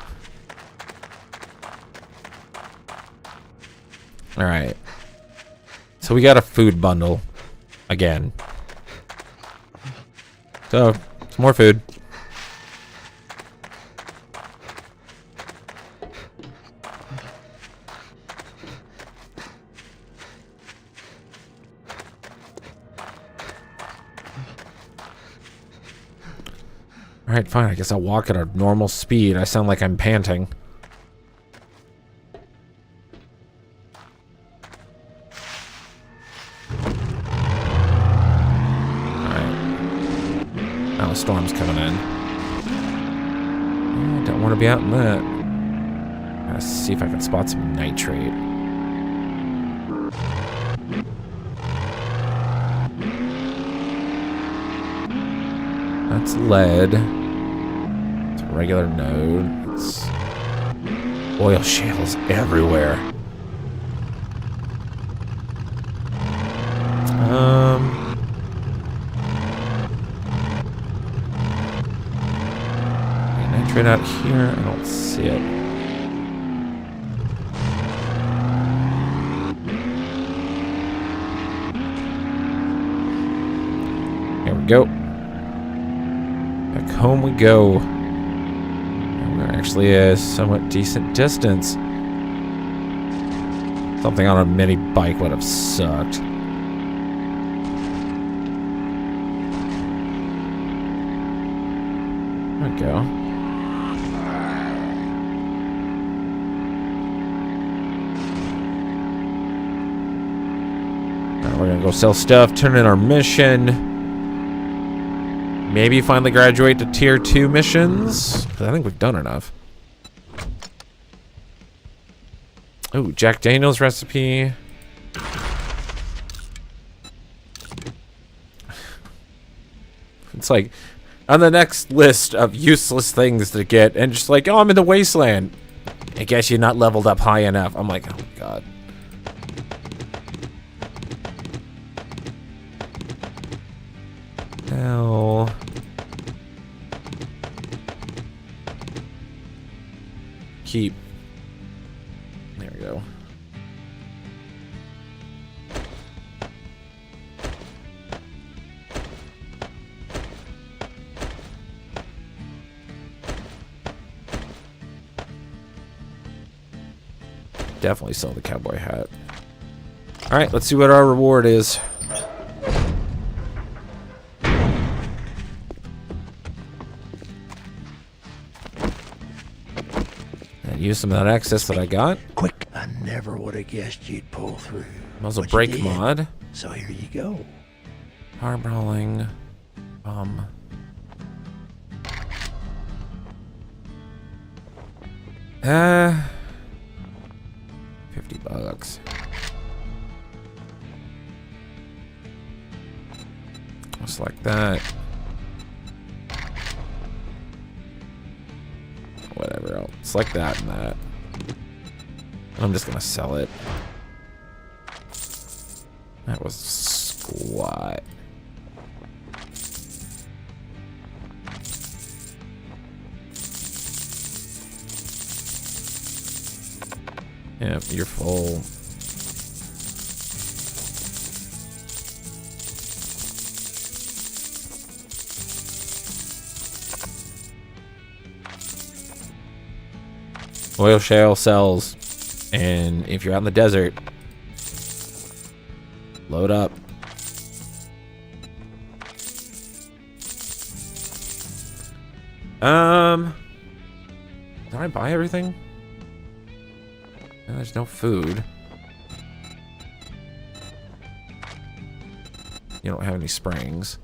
Alright. So we got a food bundle. Again. So, some more food. Alright, fine. I guess I'll walk at a normal speed. I sound like I'm panting. Storm's coming in. Don't want to be out in that. Gotta see if I can spot some nitrate. That's lead. It's regular node. It's oil shales everywhere. Nitrate out here. I don't see it. Here we go. Back home we go. And we're actually a somewhat decent distance. Something on a mini bike would have sucked. There we go. Now we're gonna go sell stuff, turn in our mission. Maybe finally graduate to tier 2 missions. I think we've done enough. Oh, Jack Daniels recipe. It's like on the next list of useless things to get, and just like, oh, I'm in the wasteland. I guess you're not leveled up high enough. I'm like, oh my god. Hell. Keep. There we go. Definitely sell the cowboy hat. All right, let's see what our reward is. Use some of that excess that I got. Quick! I never would have guessed you'd pull through. Muzzle brake mod. So here you go. Hard brawling. $50. Just like that. Whatever else. It's like that and that. I'm just gonna sell it. That was squat. Yeah, you're full. Oil shale sells, and if you're out in the desert, load up. Did I buy everything? No, there's no food. You don't have any springs.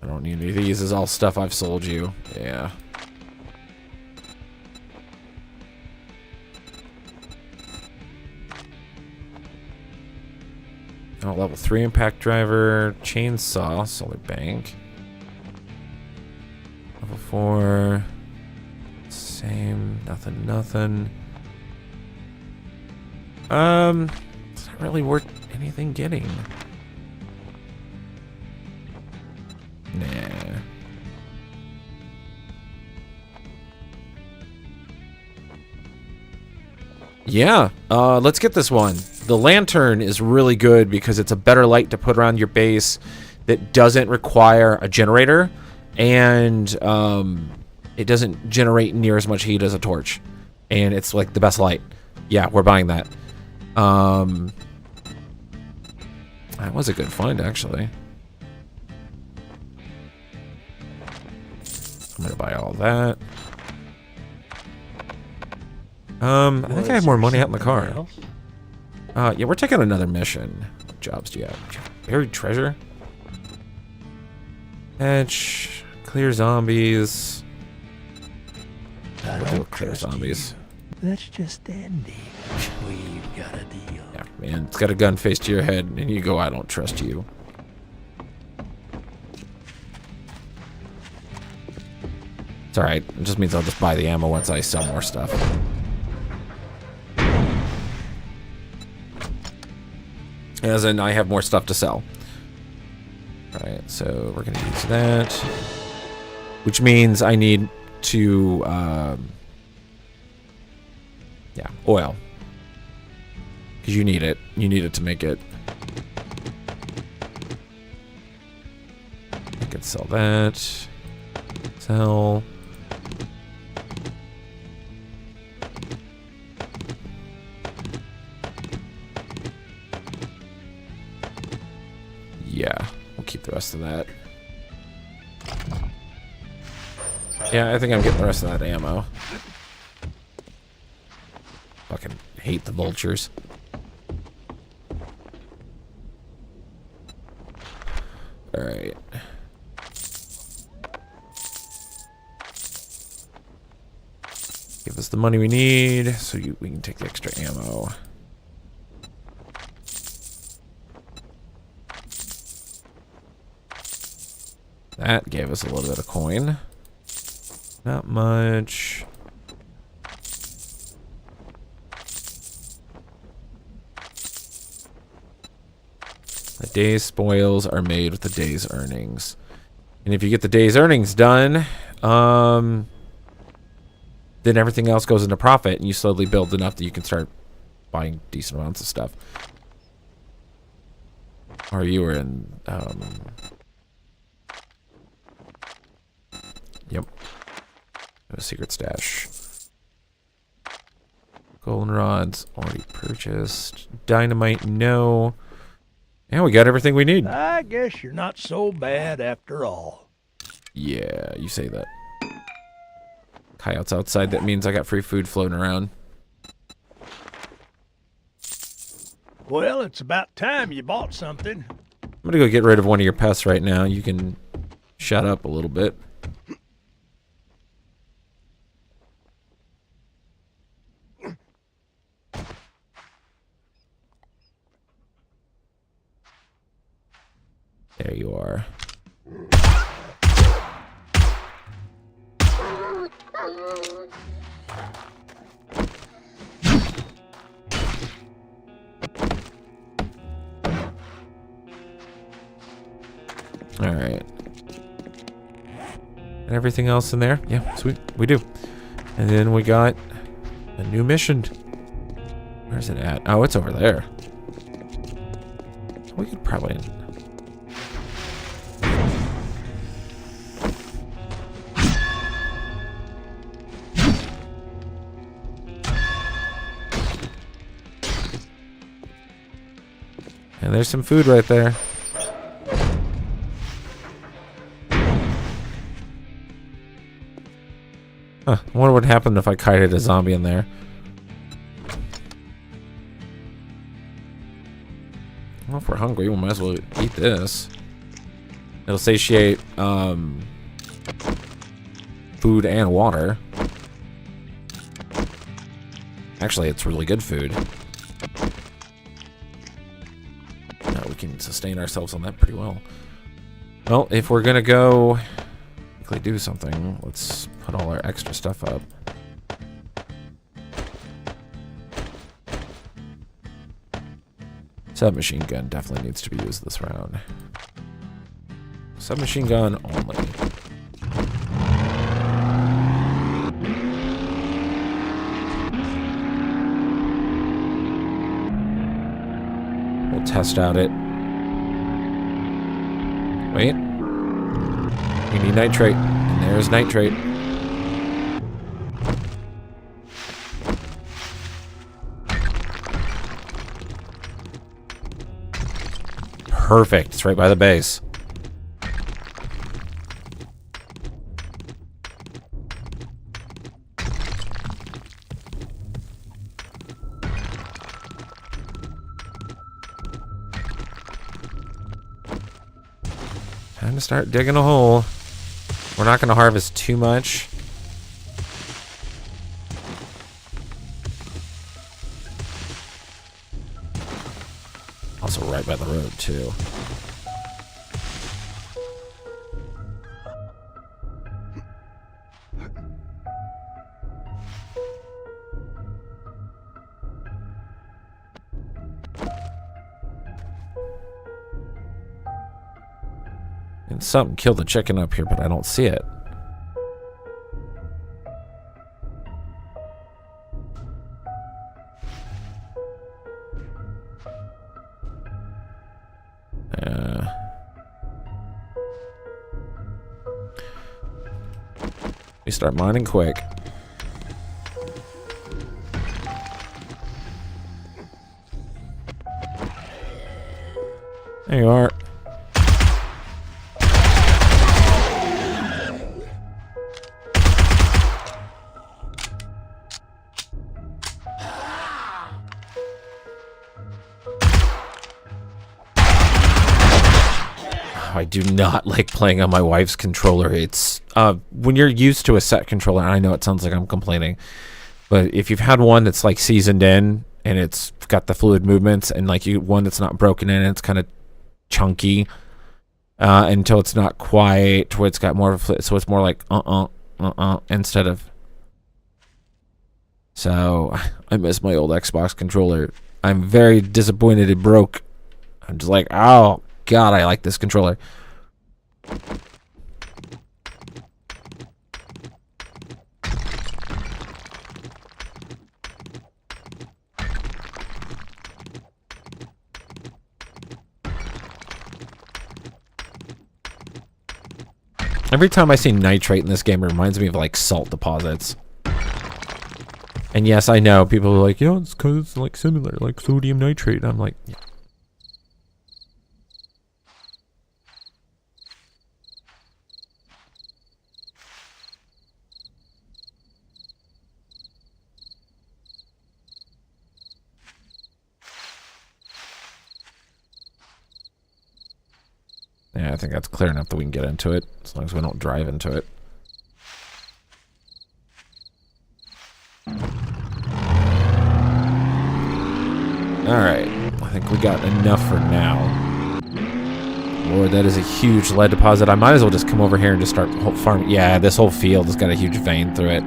I don't need any of these. This is all stuff I've sold you. Yeah. Oh, level 3 impact driver, chainsaw, solar bank. Level 4, same, nothing. It's not really worth anything getting. Nah. Yeah, let's get this one. The lantern is really good because it's a better light to put around your base that doesn't require a generator, and it doesn't generate near as much heat as a torch, and it's like the best light. Yeah, we're buying that. That was a good find, actually. I'm gonna buy all that. I think I have more money out in the car. Yeah, we're taking another mission. What jobs do you have? Buried treasure? Edge. Clear zombies. We'll do clear zombies. That's just Andy. We've got a deal. Yeah, man. It's got a gun faced to your head, and you go, I don't trust you. It's alright. It just means I'll just buy the ammo once I sell more stuff. As in, I have more stuff to sell. Alright, so we're gonna use that. Which means I need to, yeah, oil. Because you need it. You need it to make it. I could sell that. Sell. Yeah, we'll keep the rest of that. Yeah, I think I'm getting the rest of that ammo. Fucking hate the vultures. Alright. Give us the money we need so we can take the extra ammo. That gave us a little bit of coin. Not much. The day's spoils are made with the day's earnings. And if you get the day's earnings done, then everything else goes into profit and you slowly build enough that you can start buying decent amounts of stuff. Or you were in, yep. A secret stash. Golden rods already purchased. Dynamite, no. And we got everything we need. I guess you're not so bad after all. Yeah, you say that. Coyotes outside, that means I got free food floating around. Well, it's about time you bought something. I'm gonna go get rid of one of your pests right now. You can shut up a little bit. There you are. All right. And everything else in there? Yeah, sweet. We do. And then we got a new mission. Where's it at? Oh, it's over there. We could probably... And there's some food right there. Huh, I wonder what happened if I kited a zombie in there. Well, if we're hungry, we might as well eat this. It'll satiate food and water. Actually, it's really good food. We can sustain ourselves on that pretty well. Well, if we're gonna go quickly do something, let's put all our extra stuff up. Submachine gun definitely needs to be used this round. Submachine gun only. We'll test out it. Wait. We need nitrate. And there's nitrate. Perfect. It's right by the base. Time to start digging a hole. We're not going to harvest too much. Also right by the road, too. And something killed the chicken up here, but I don't see it. We start mining quick. There you are. I do not like playing on my wife's controller. It's when you're used to a set controller, and I know it sounds like I'm complaining, but if you've had one that's like seasoned in and it's got the fluid movements, and like one that's not broken in and it's kind of chunky until it's not quite where it's got more of a so it's more like instead of. So I miss my old Xbox controller. I'm very disappointed it broke. I'm just like, oh God, I like this controller. Every time I see nitrate in this game, it reminds me of like salt deposits. And yes, I know people are like, it's because it's like similar, like sodium nitrate. And I'm like, yeah. Yeah, I think that's clear enough that we can get into it, as long as we don't drive into it. Alright, I think we got enough for now. Lord, that is a huge lead deposit. I might as well just come over here and just start farming. Yeah, this whole field has got a huge vein through it.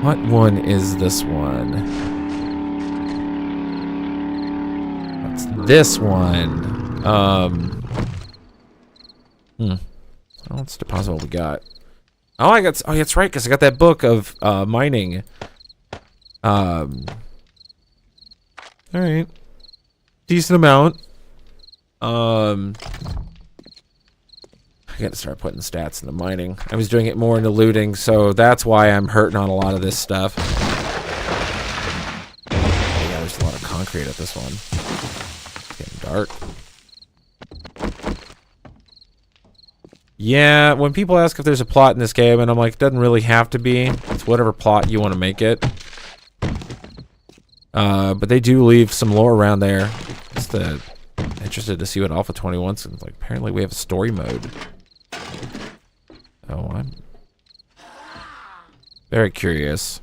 What one is this one? What's this one? Let's deposit what we got. Oh, I got. Oh, that's right, because I got that book of mining. All right, decent amount. I got to start putting stats into mining. I was doing it more into looting, so that's why I'm hurting on a lot of this stuff. Yeah, there's a lot of concrete at this one. It's getting dark. Yeah, when people ask if there's a plot in this game, and I'm like, it doesn't really have to be. It's whatever plot you want to make it. But they do leave some lore around there. Just interested to see what Alpha 21's like. Apparently we have a story mode. Oh, I'm very curious.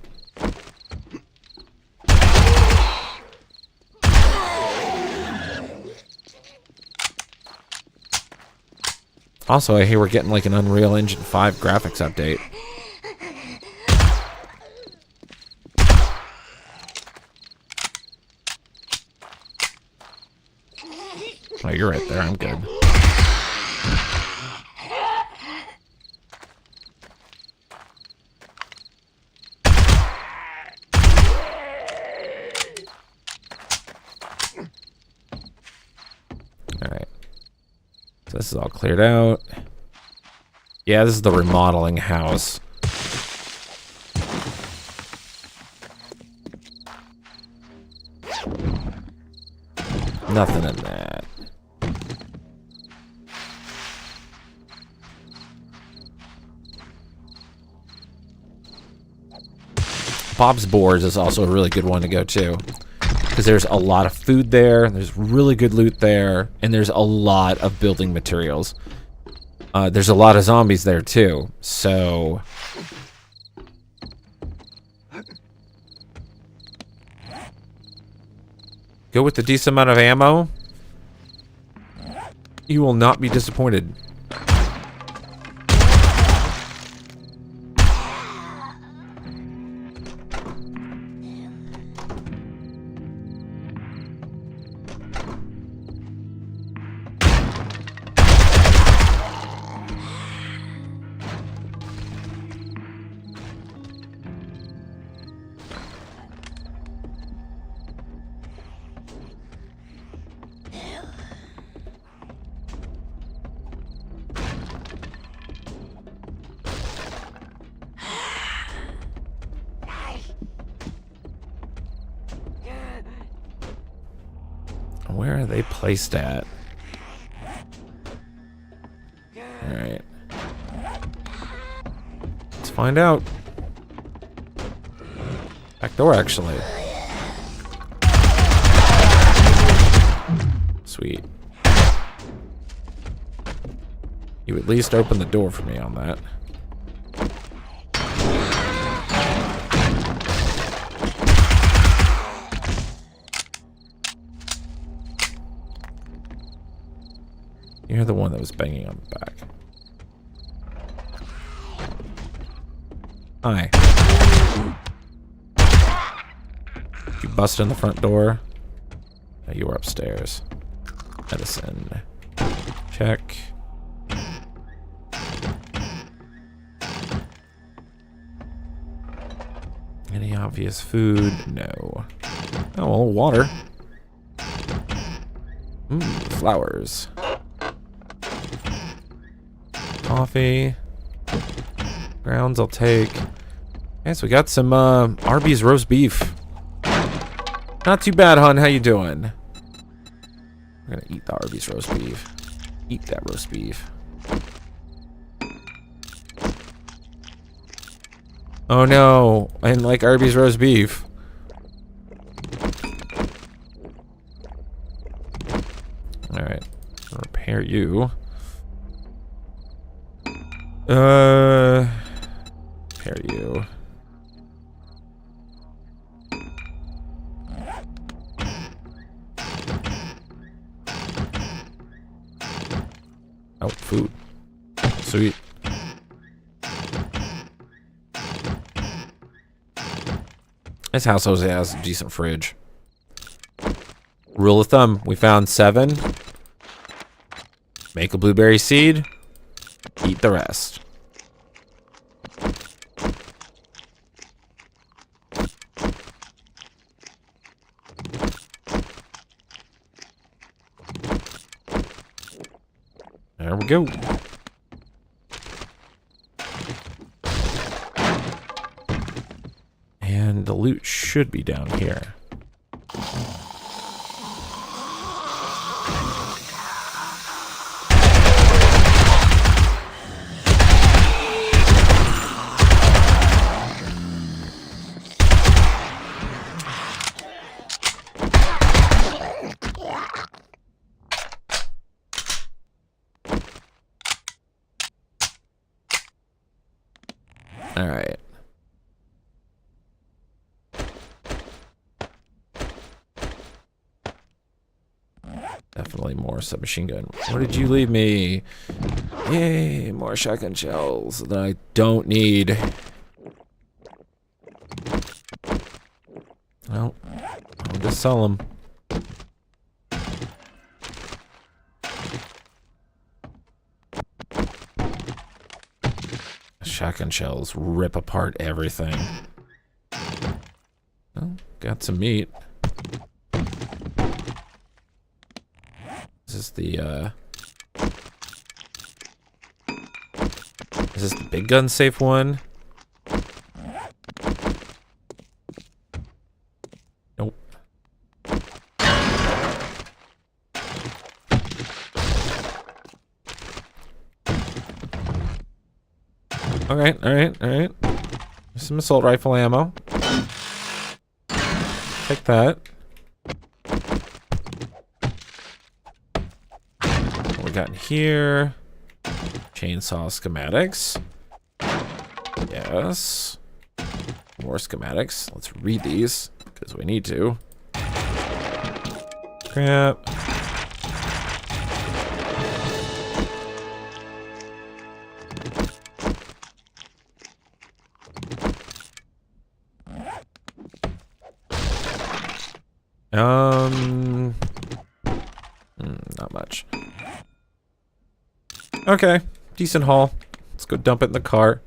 Also, I hear we're getting like an Unreal Engine 5 graphics update. Oh, you're right there. I'm good. Alright. So this is all cleared out. Yeah, this is the remodeling house. Nothing in that. Bob's Boards is also a really good one to go to, because there's a lot of food there, there's really good loot there, and there's a lot of building materials. There's a lot of zombies there too, so... Go with the decent amount of ammo. You will not be disappointed. Where are they placed at? Alright. Let's find out. Back door, actually. Sweet. You at least open the door for me on that. You're the one that was banging on the back. Hi. You busted in the front door? No, you were upstairs. Medicine. Check. Any obvious food? No. Oh, well, water. Flowers. Coffee. Grounds I'll take. Okay, so we got some Arby's roast beef. Not too bad, hon. How you doing? We're gonna eat the Arby's roast beef. Eat that roast beef. Oh no, I didn't like Arby's roast beef. Alright, repair you. Repair you. Oh, food. Sweet. This house also has a decent fridge. Rule of thumb, we found 7. Make a blueberry seed. Eat the rest. There we go. And the loot should be down here. All right. Definitely more submachine gun. What did you leave me? Yay, more shotgun shells that I don't need. Well, I'll just sell them. Shotgun shells rip apart everything. Well, got some meat. Is this the is this the big gun safe one? Nope. Alright, alright, alright. Some assault rifle ammo. Take that. What we got in here? Chainsaw schematics. Yes. More schematics. Let's read these, because we need to. Crap. Not much. Okay, decent haul. Let's go dump it in the cart.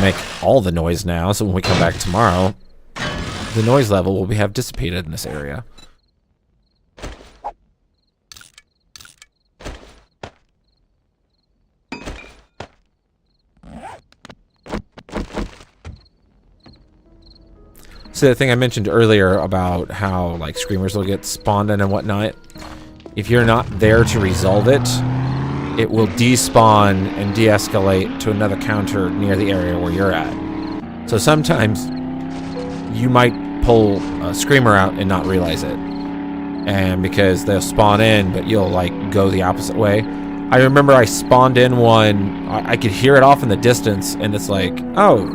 make all the noise now, so when we come back tomorrow, the noise level will have dissipated in this area. So the thing I mentioned earlier about how like screamers will get spawned in and whatnot, if you're not there to resolve it, it will despawn and de-escalate to another counter near the area where you're at. So sometimes you might pull a screamer out and not realize it. And because they'll spawn in, but you'll like go the opposite way. I remember I spawned in one, I could hear it off in the distance, and it's like, oh,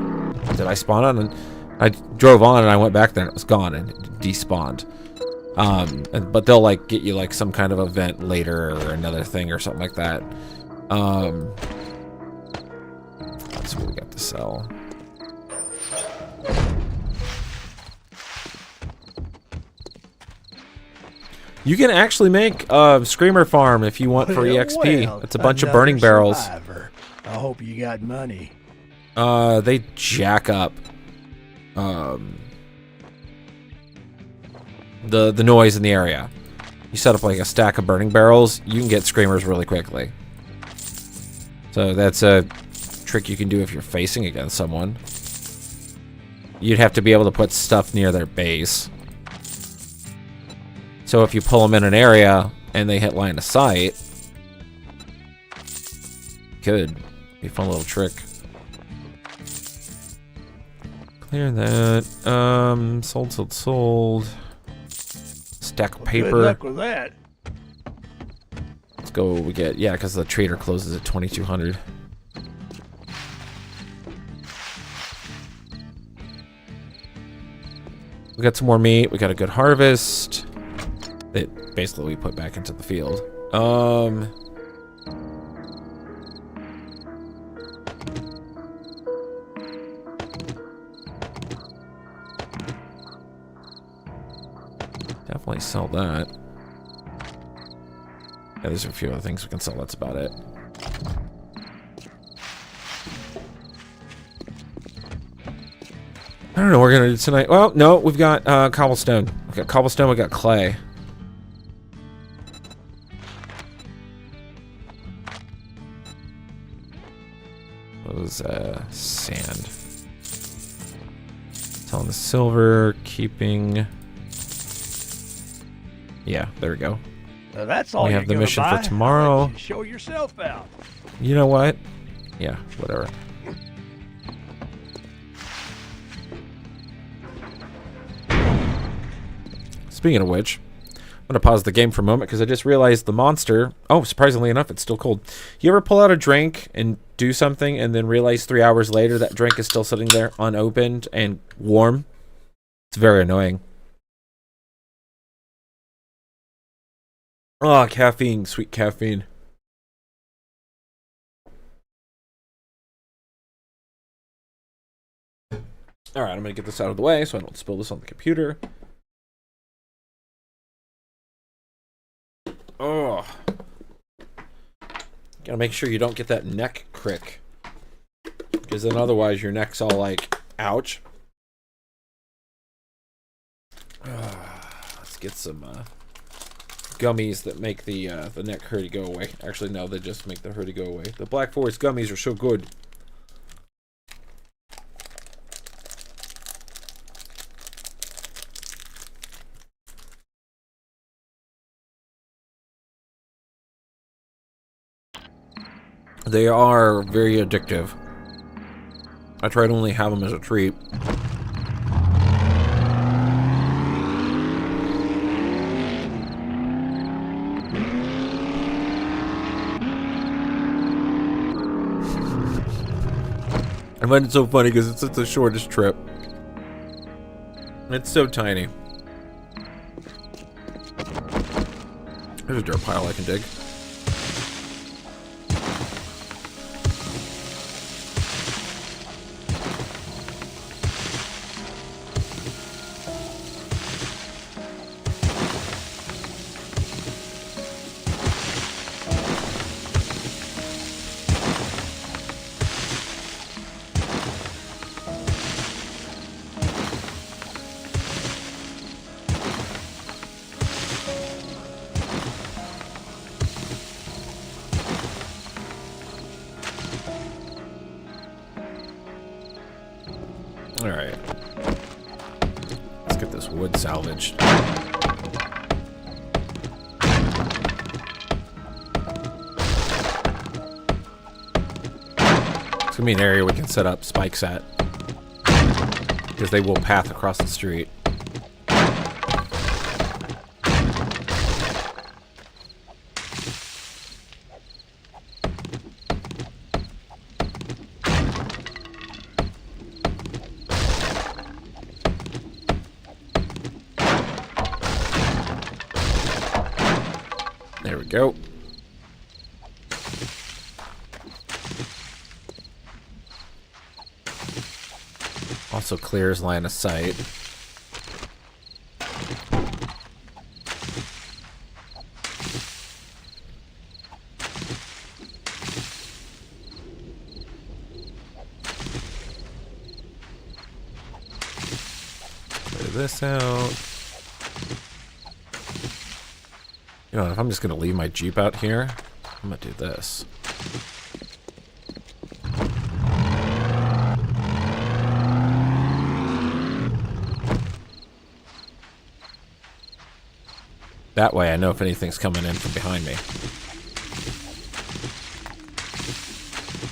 did I spawn on? And I drove on and I went back there and it was gone and it despawned. But they'll like get you like some kind of event later or another thing or something like that. Let's see what we got to sell. You can actually make a screamer farm if you want for EXP. It's a bunch of burning barrels. Survivor. I hope you got money. They jack up the noise in the area. You set up like a stack of burning barrels, you can get screamers really quickly. So that's a trick you can do if you're facing against someone. You'd have to be able to put stuff near their base. So if you pull them in an area and they hit line of sight, could be a fun little trick. Clear that. Sold. Stack of paper. Good luck with that. Let's go. We get, yeah, because the trader closes at 2200. We got some more meat. We got a good harvest. That basically we put back into the field. Definitely sell that. Yeah, there's a few other things we can sell. That's about it. I don't know what we're gonna do tonight. Well, no, we've got cobblestone. We got cobblestone, we got clay. What was sand? Selling the silver, keeping. Yeah, there we go. Now that's all we have the mission for tomorrow. You show yourself out. You know what? Yeah, whatever. Speaking of which, I'm going to pause the game for a moment because I just realized the monster... Oh, surprisingly enough, it's still cold. You ever pull out a drink and do something and then realize 3 hours later that drink is still sitting there unopened and warm? It's very annoying. Oh, caffeine. Sweet caffeine. Alright, I'm going to get this out of the way so I don't spill this on the computer. Oh. Gotta make sure you don't get that neck crick. Because then otherwise your neck's all like, ouch. Let's get some gummies that make the neck hurty go away. Actually, no, they just make the hurty go away. The Black Forest gummies are so good. They are very addictive. I try to only have them as a treat. I find it so funny because it's the shortest trip. It's so tiny. There's a dirt pile I can dig. this wood salvaged. It's gonna be an area we can set up spikes at, because they will path across the street. There we go. Also clears line of sight. Clear this out. You know, if I'm just gonna leave my Jeep out here, I'm gonna do this. That way I know if anything's coming in from behind me.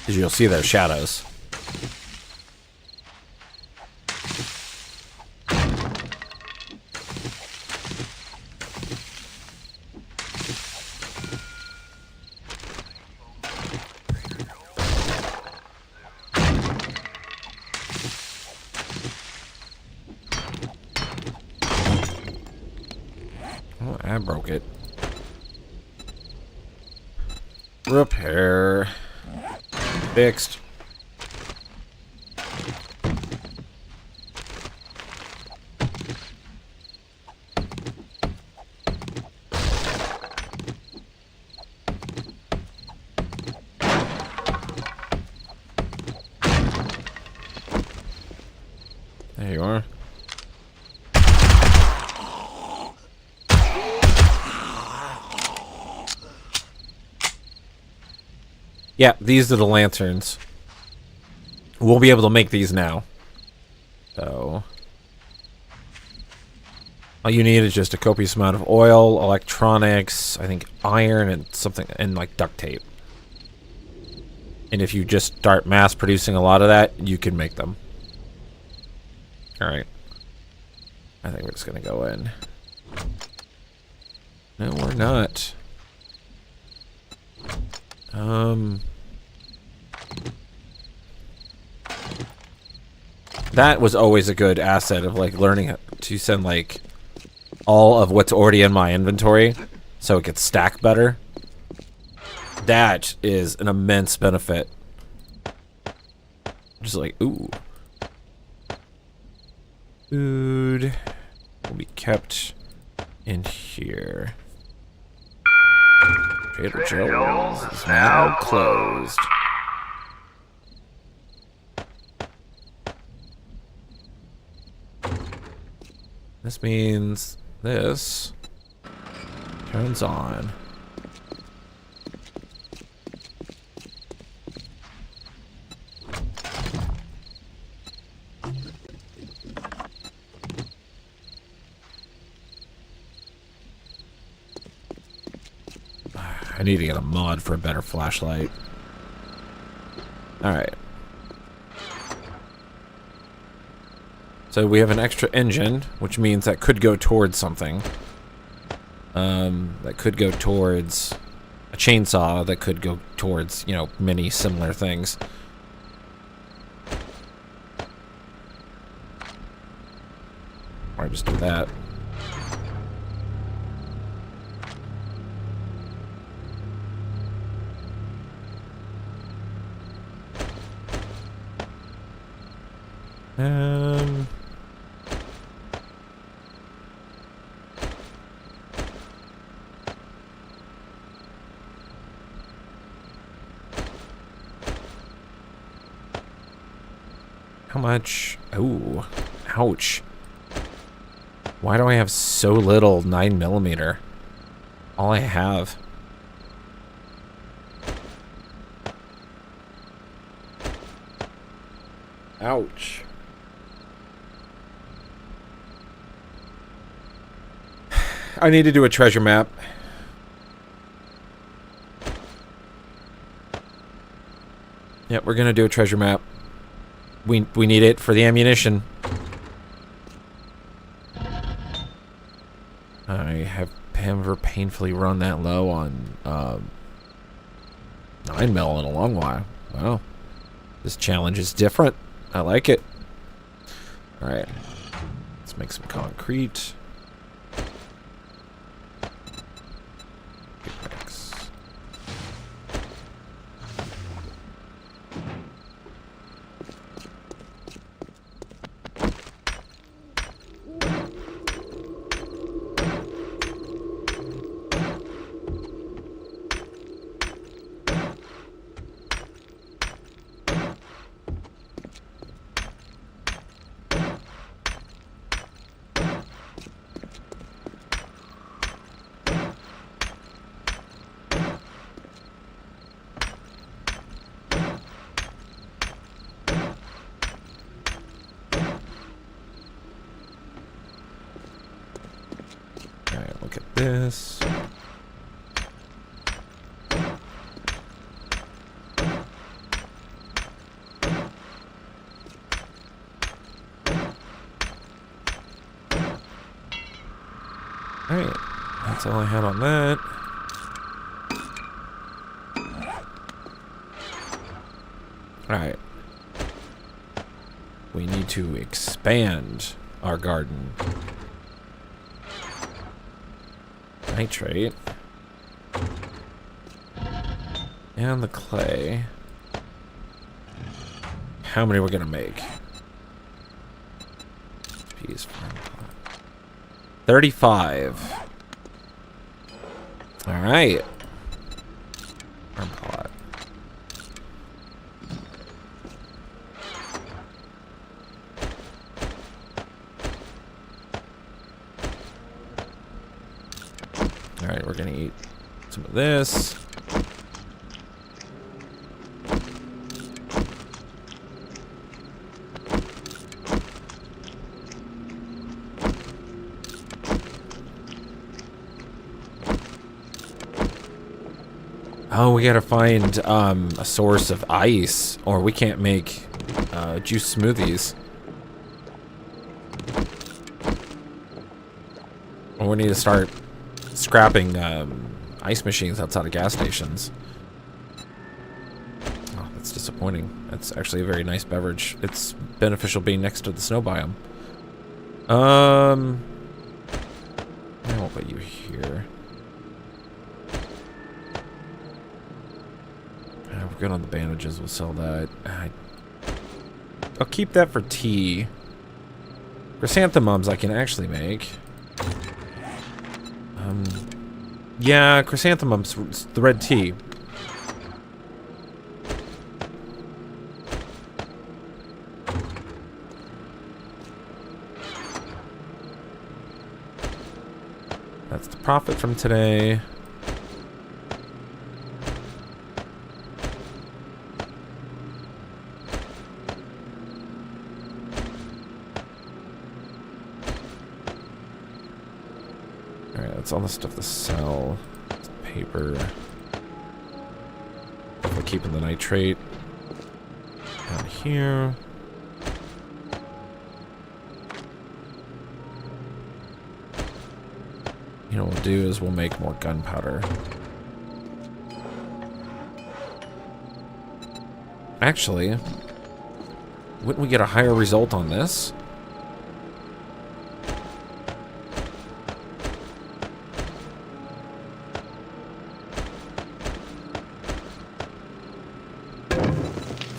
Because you'll see those shadows. Oh, I broke it. Repair. Fixed. There you are. Yeah, these are the lanterns. We'll be able to make these now. So, all you need is just a copious amount of oil, electronics, I think iron, and something, and like duct tape. And if you just start mass producing a lot of that, you can make them. Alright. I think we're just gonna go in. No, we're not. That was always a good asset of like learning to send like all of what's already in my inventory so it gets stacked better. That is an immense benefit. Just like, ooh. Food will be kept in here. Trader Joe's is now closed. This means this turns on. I need to get a mod for a better flashlight. Alright. So we have an extra engine, which means that could go towards something. That could go towards a chainsaw, that could go towards, you know, many similar things. Or just do that. How much? Ooh, ouch. Why do I have so little 9mm? All I have. Ouch. I need to do a treasure map. Yep, we're gonna do a treasure map. We need it for the ammunition. I have never painfully run that low on 9mm in a long while. Wow. This challenge is different. I like it. Alright. Let's make some concrete. Pickaxe. Alright, look at this. Alright, that's all I had on that. Alright. We need to expand our garden. Nitrate. And the clay. How many we're gonna make? Jeez, 35. Alright. Farm plot. Alright, we're gonna eat some of this. Oh, we gotta find a source of ice, or we can't make juice smoothies. Or we need to start scrapping ice machines outside of gas stations. Oh, that's disappointing. That's actually a very nice beverage. It's beneficial being next to the snow biome. I won't put you here. We're good on the bandages. We'll sell that. I'll keep that for tea. Chrysanthemums I can actually make. Yeah, chrysanthemums, the red tea. That's the profit from today. Alright, that's all the stuff to sell. It's paper. Definitely keeping the nitrate down here. You know what we'll do is we'll make more gunpowder. Actually, wouldn't we get a higher result on this?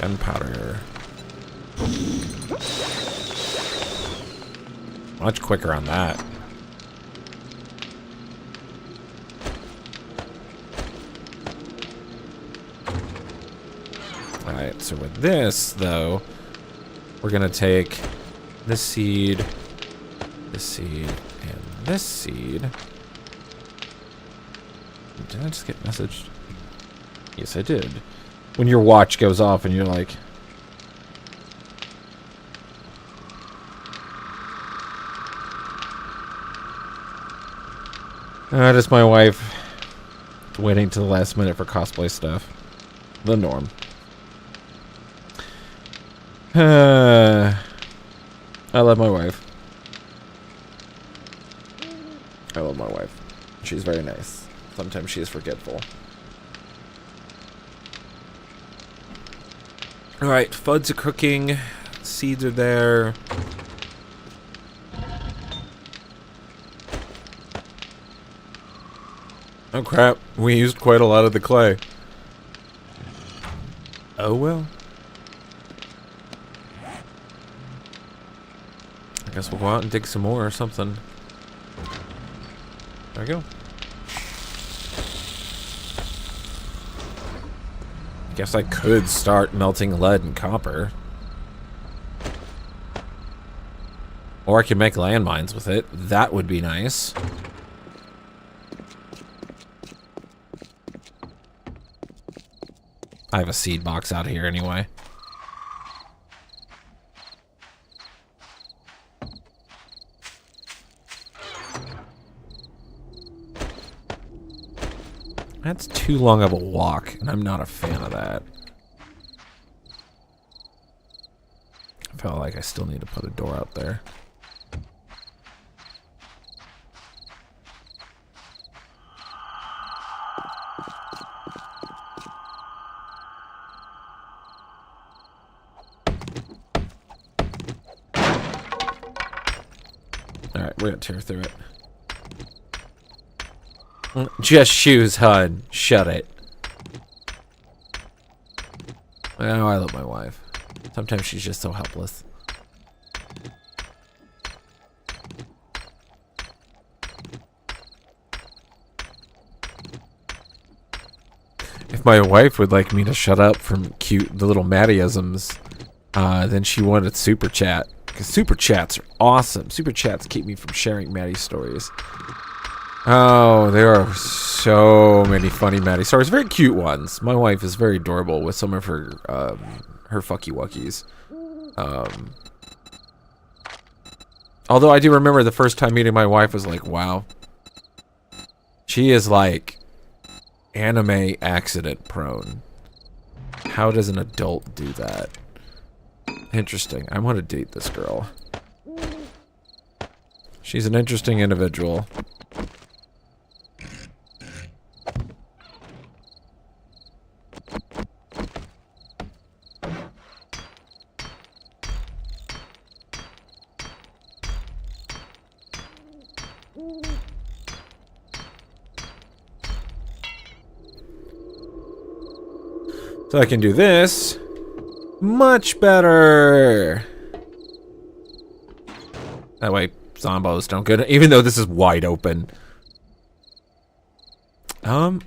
Gunpowder. Much quicker on that. Alright, so with this, though, we're gonna take this seed, and this seed. Did I just get messaged? Yes, I did. When your watch goes off and you're like... Just my wife waiting to the last minute for cosplay stuff. The norm. I love my wife. I love my wife. She's very nice. Sometimes she is forgetful. Alright, fuds are cooking. Seeds are there. Oh crap, we used quite a lot of the clay. Oh well. I guess we'll go out and dig some more or something. There we go. Guess I could start melting lead and copper. Or I could make landmines with it. That would be nice. I have a seed box out here anyway. That's too long of a walk, and I'm not a fan of that. I felt like I still need to put a door out there. Alright, we're gonna tear through it. Just shoes, hun. Shut it. Oh, I love my wife. Sometimes she's just so helpless. If my wife would like me to shut up from the little Maddieisms, then she wanted super chat. Because super chats are awesome. Super chats keep me from sharing Maddie stories. Oh, there are so many funny Maddie stories. Very cute ones. My wife is very adorable with some of her fucky wuckies. Although I do remember the first time meeting my wife was like, wow. She is like anime accident prone. How does an adult do that? Interesting. I want to date this girl. She's an interesting individual. So I can do this much better. That way zombos don't get it, even though this is wide open. Oh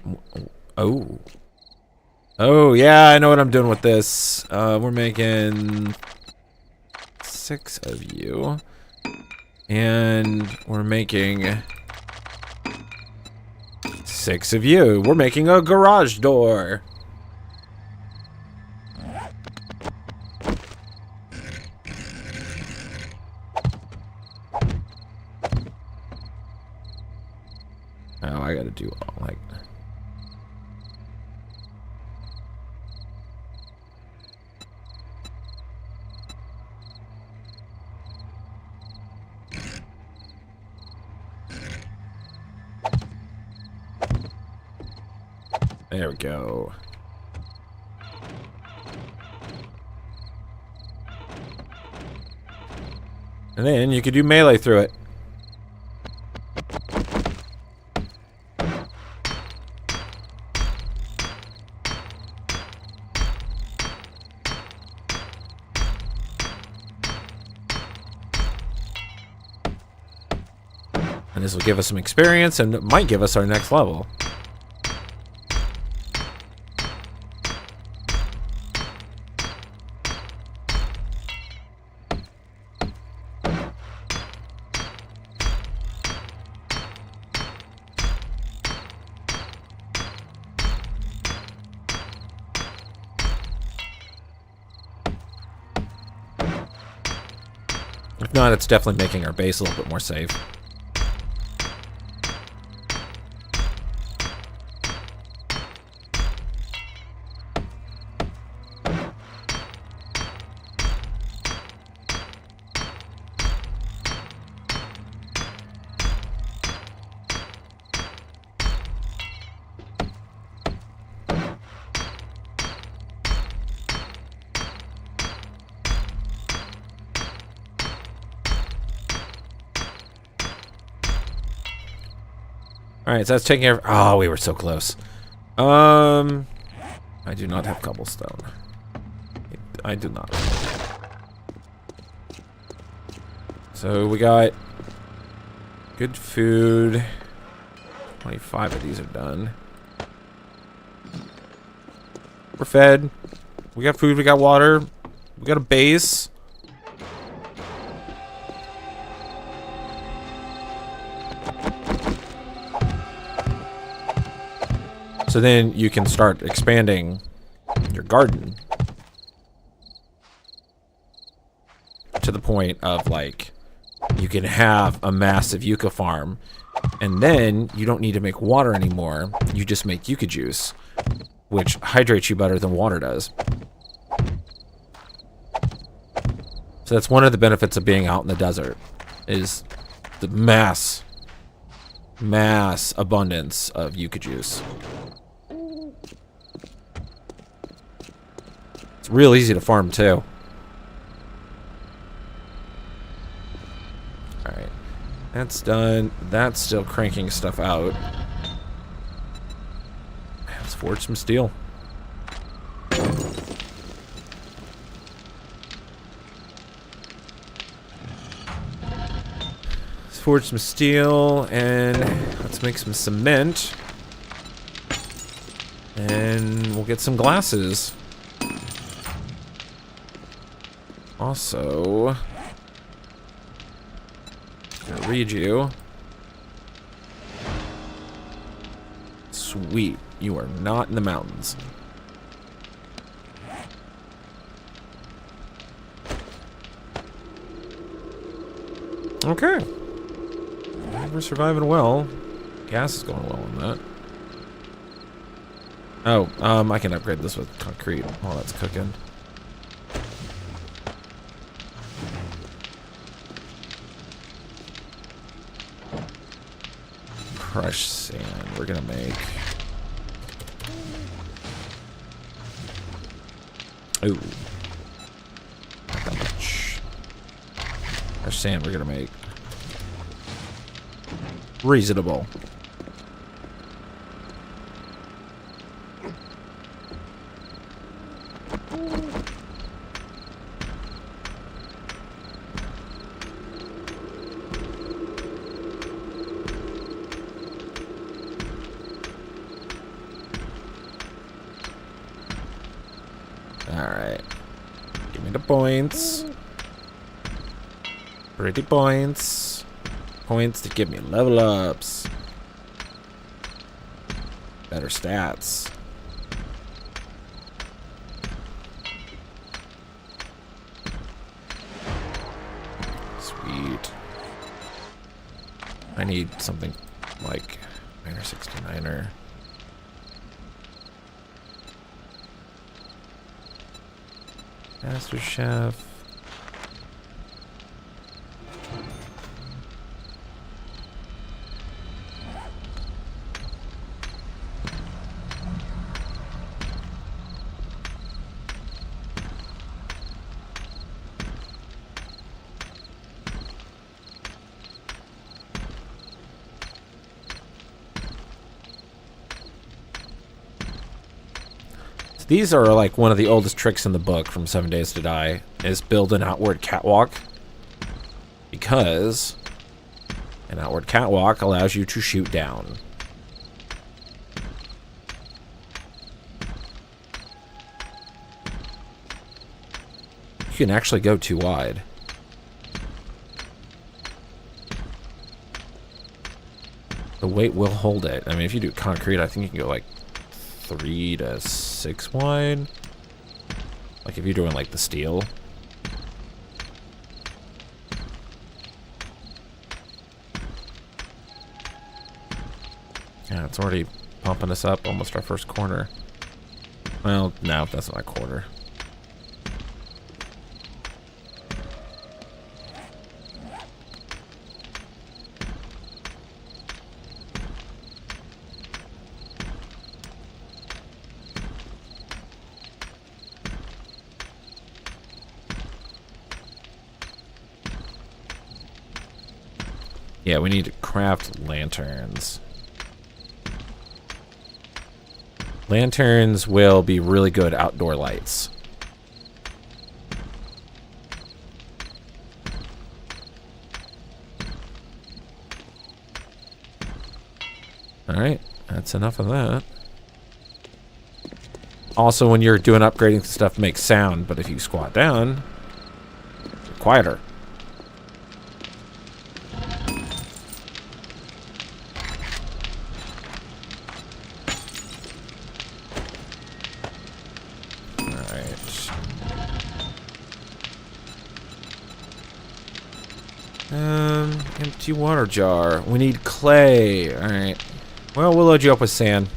yeah, I know what I'm doing with this. We're making 6 of you, and we're making 6 of you. We're making a garage door. Oh, I gotta do like. There we go. And then you could do melee through it. And this will give us some experience and it might give us our next level. If not, it's definitely making our base a little bit more safe. Alright, so that's taking care of... Oh, we were so close. I do not have cobblestone. I do not. So we got good food. 25 of these are done. We're fed. We got food, we got water. We got a base. So then you can start expanding your garden to the point of, like, you can have a massive yucca farm, and then you don't need to make water anymore. You just make yucca juice, which hydrates you better than water does. So that's one of the benefits of being out in the desert, is the mass abundance of yucca juice. It's real easy to farm too. Alright. That's done. That's still cranking stuff out. Let's forge some steel. Let's forge some steel and let's make some cement. And we'll get some glasses. Also, I'm gonna read you. Sweet, you are not in the mountains. Okay. We're surviving well. Gas is going well on that. Oh, I can upgrade this with concrete while that's cooking. Crushed sand we're gonna make. Ooh. Not that much. Crushed sand we're gonna make. Reasonable. Alright. Give me the points. Pretty points. Points to give me level ups. Better stats. Sweet. I need something like 9 or 69er. Master Chef. These are like one of the oldest tricks in the book from 7 Days to Die, is build an outward catwalk. Because an outward catwalk allows you to shoot down. You can actually go too wide. The weight will hold it. I mean, if you do concrete, I think you can go like 3 to 6 wide. Like if you're doing like the steel. Yeah, it's already pumping us up, almost our first corner. Well, no, that's not a quarter. Yeah, we need to craft lanterns. Lanterns will be really good outdoor lights. Alright, that's enough of that. Also, when you're doing upgrading stuff, makes sound, but if you squat down, you're quieter. Alright. Empty water jar. We need clay. Alright. Well, we'll load you up with sand.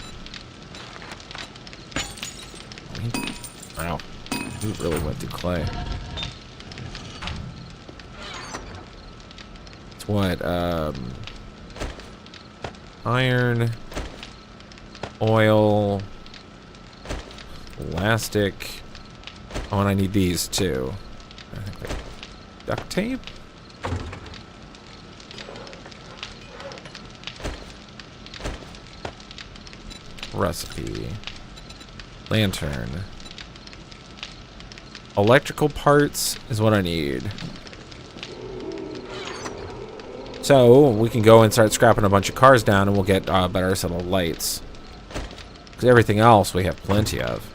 Wow. We really went through clay. It's what? Iron, oil, elastic. Oh, and I need these too. I think like duct tape? Recipe. Lantern. Electrical parts is what I need. So, we can go and start scrapping a bunch of cars down and we'll get better set of lights. Because everything else we have plenty of.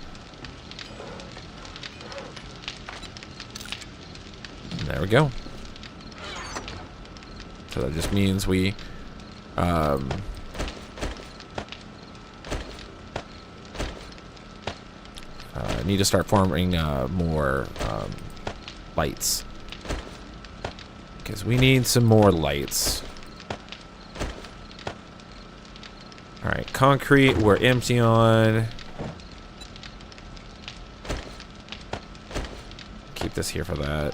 And there we go. So that just means we need to start forming more lights. Because we need some more lights. Alright, concrete we're empty on. Keep this here for that.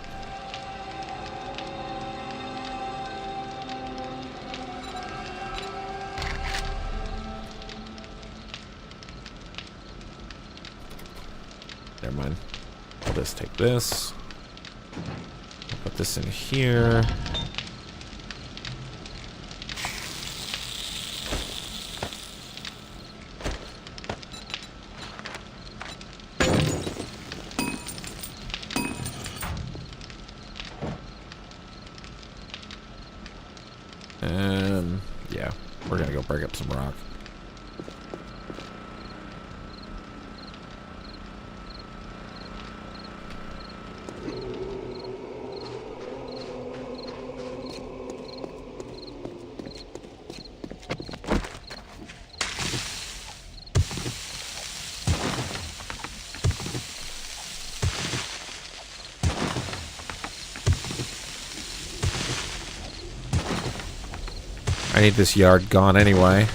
Never mind. I'll just take this. Put this in here. And yeah, we're gonna go break up some rock. I need this yard gone anyway.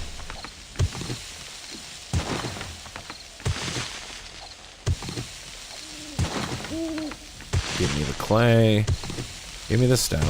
Give me the clay. Give me the stone.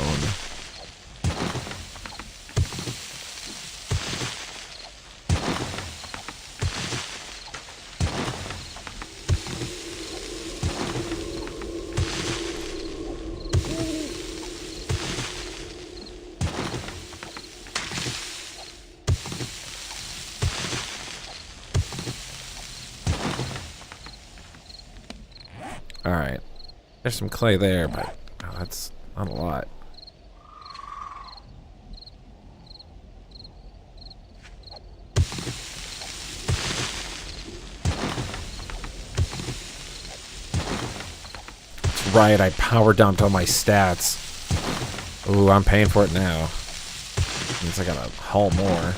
Alright. There's some clay there, but oh, that's not a lot. That's right, I power dumped all my stats. Ooh, I'm paying for it now. Means I gotta haul more.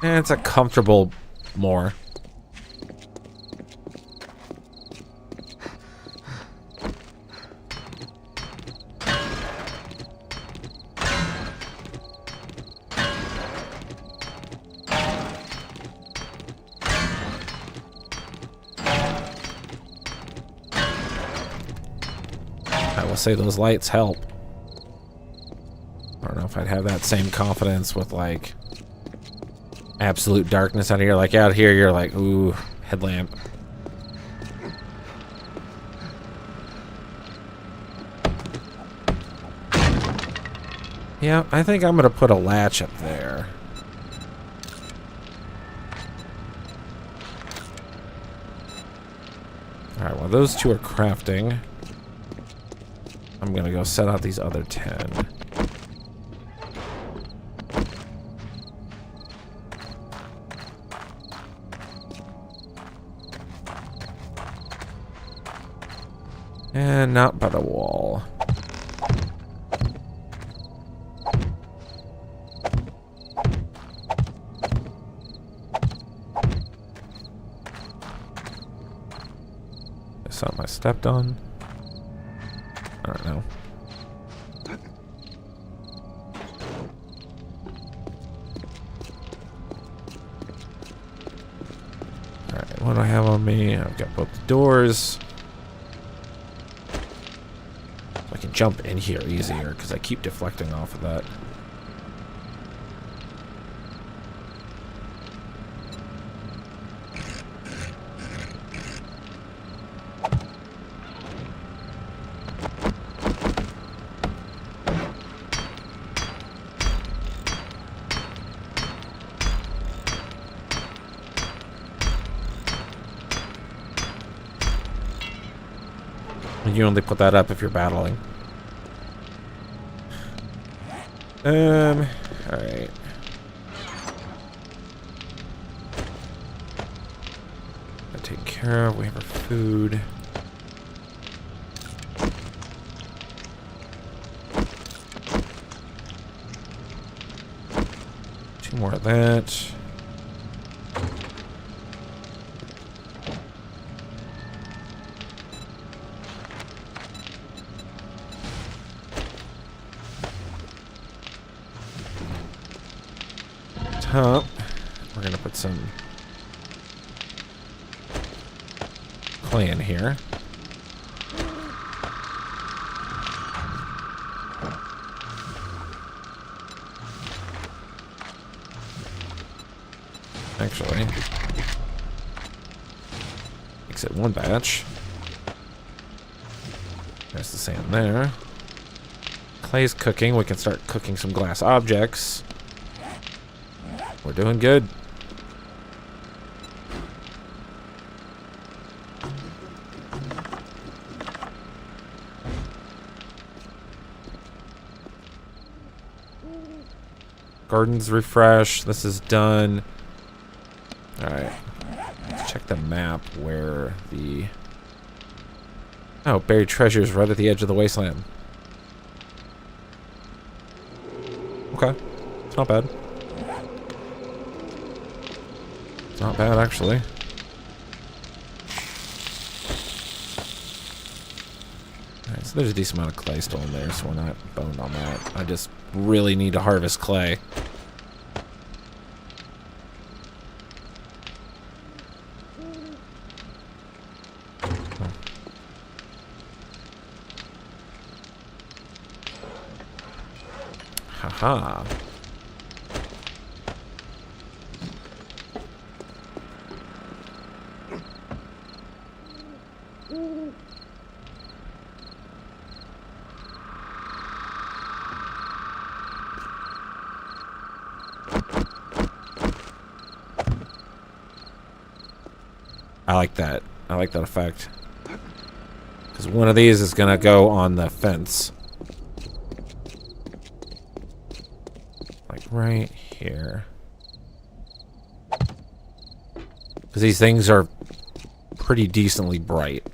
And it's a comfortable more. I will say those lights help. I don't know if I'd have that same confidence with like absolute darkness out here. Like out here, you're like, ooh, headlamp. Yeah, I think I'm gonna put a latch up there. Alright, well those two are crafting. I'm gonna go set out these other 10. And not by the wall. Something I stepped on. I don't know. Alright, what do I have on me? I've got both the doors. I can jump in here easier because I keep deflecting off of that. You only put that up if you're battling. Alright. Take care of, we have our food. Two more of that. Top. We're gonna put some clay in here. Actually, makes it one batch. There's the sand there. Clay's cooking. We can start cooking some glass objects. We're doing good. Garden's refreshed. This is done. Alright. Let's check the map where the... Oh, buried treasure is right at the edge of the wasteland. Okay. It's not bad. Not bad, actually. Alright, so there's a decent amount of clay still in there, so we're not boned on that. I just really need to harvest clay. Haha. I like that. I like that effect. Because one of these is going to go on the fence. Like right here. Because these things are pretty decently bright.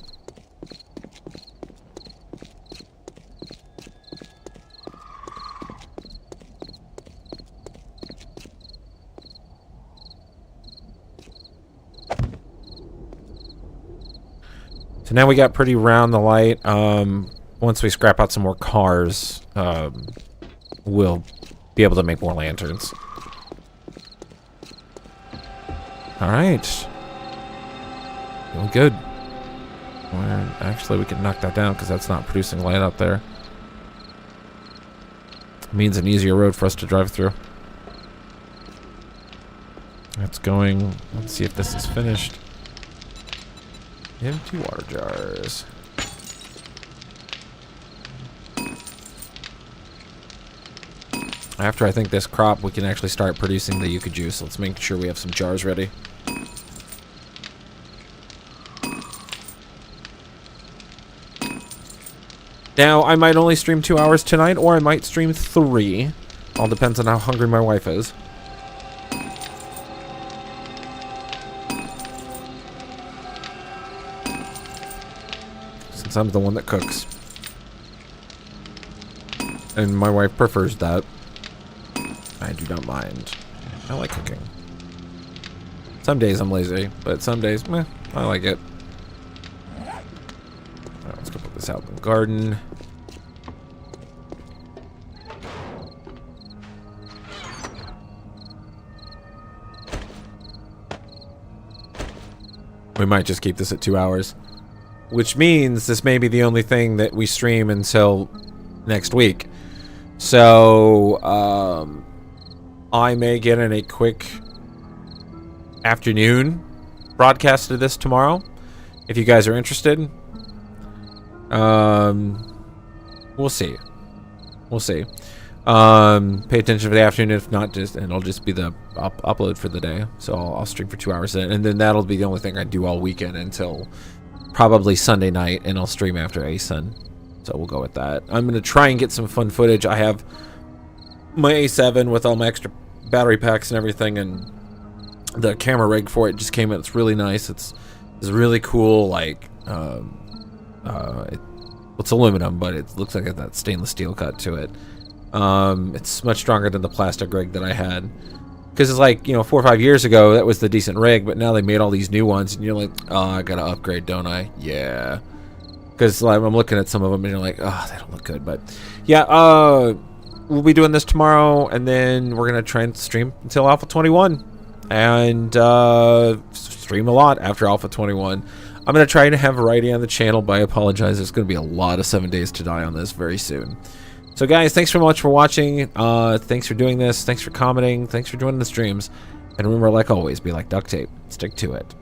So now we got pretty round the light. Once we scrap out some more cars, we'll be able to make more lanterns. Alright. Doing good. Well, actually, we can knock that down because that's not producing light up there. It means an easier road for us to drive through. That's going. Let's see if this is finished. Empty water jars. After I think this crop, we can actually start producing the yucca juice. Let's make sure we have some jars ready. Now, I might only stream 2 hours tonight, or I might stream 3. All depends on how hungry my wife is. Since I'm the one that cooks. And my wife prefers that. I do not mind. I like cooking. Some days I'm lazy, but some days, meh, I like it. Alright, let's go put this out in the garden. We might just keep this at 2 hours. Which means this may be the only thing that we stream until next week. So, I may get in a quick afternoon broadcast of this tomorrow. If you guys are interested. We'll see. We'll see. Pay attention for the afternoon. If not, and it'll just be the upload for the day. So I'll stream for 2 hours then. And then that'll be the only thing I do all weekend until probably Sunday night. And I'll stream after ASUN. So we'll go with that. I'm going to try and get some fun footage. I have my A7 with all my extra battery packs and everything, and the camera rig for it just came out. It's really nice. It's really cool. Like it's aluminum, but it looks like that stainless steel cut to it. It's much stronger than the plastic rig that I had, because it's like, you know, 4 or 5 years ago that was the decent rig, but now they made all these new ones, and you're like, oh, I gotta upgrade, don't I? Yeah. Because like, I'm looking at some of them and you're like, oh, they don't look good. But yeah, we'll be doing this tomorrow, and then we're going to try and stream until Alpha 21. And stream a lot after Alpha 21. I'm going to try to have variety on the channel, but I apologize. There's going to be a lot of 7 Days to Die on this very soon. So guys, thanks so much for watching. Thanks for doing this. Thanks for commenting. Thanks for joining the streams. And remember, like always, be like duct tape. Stick to it.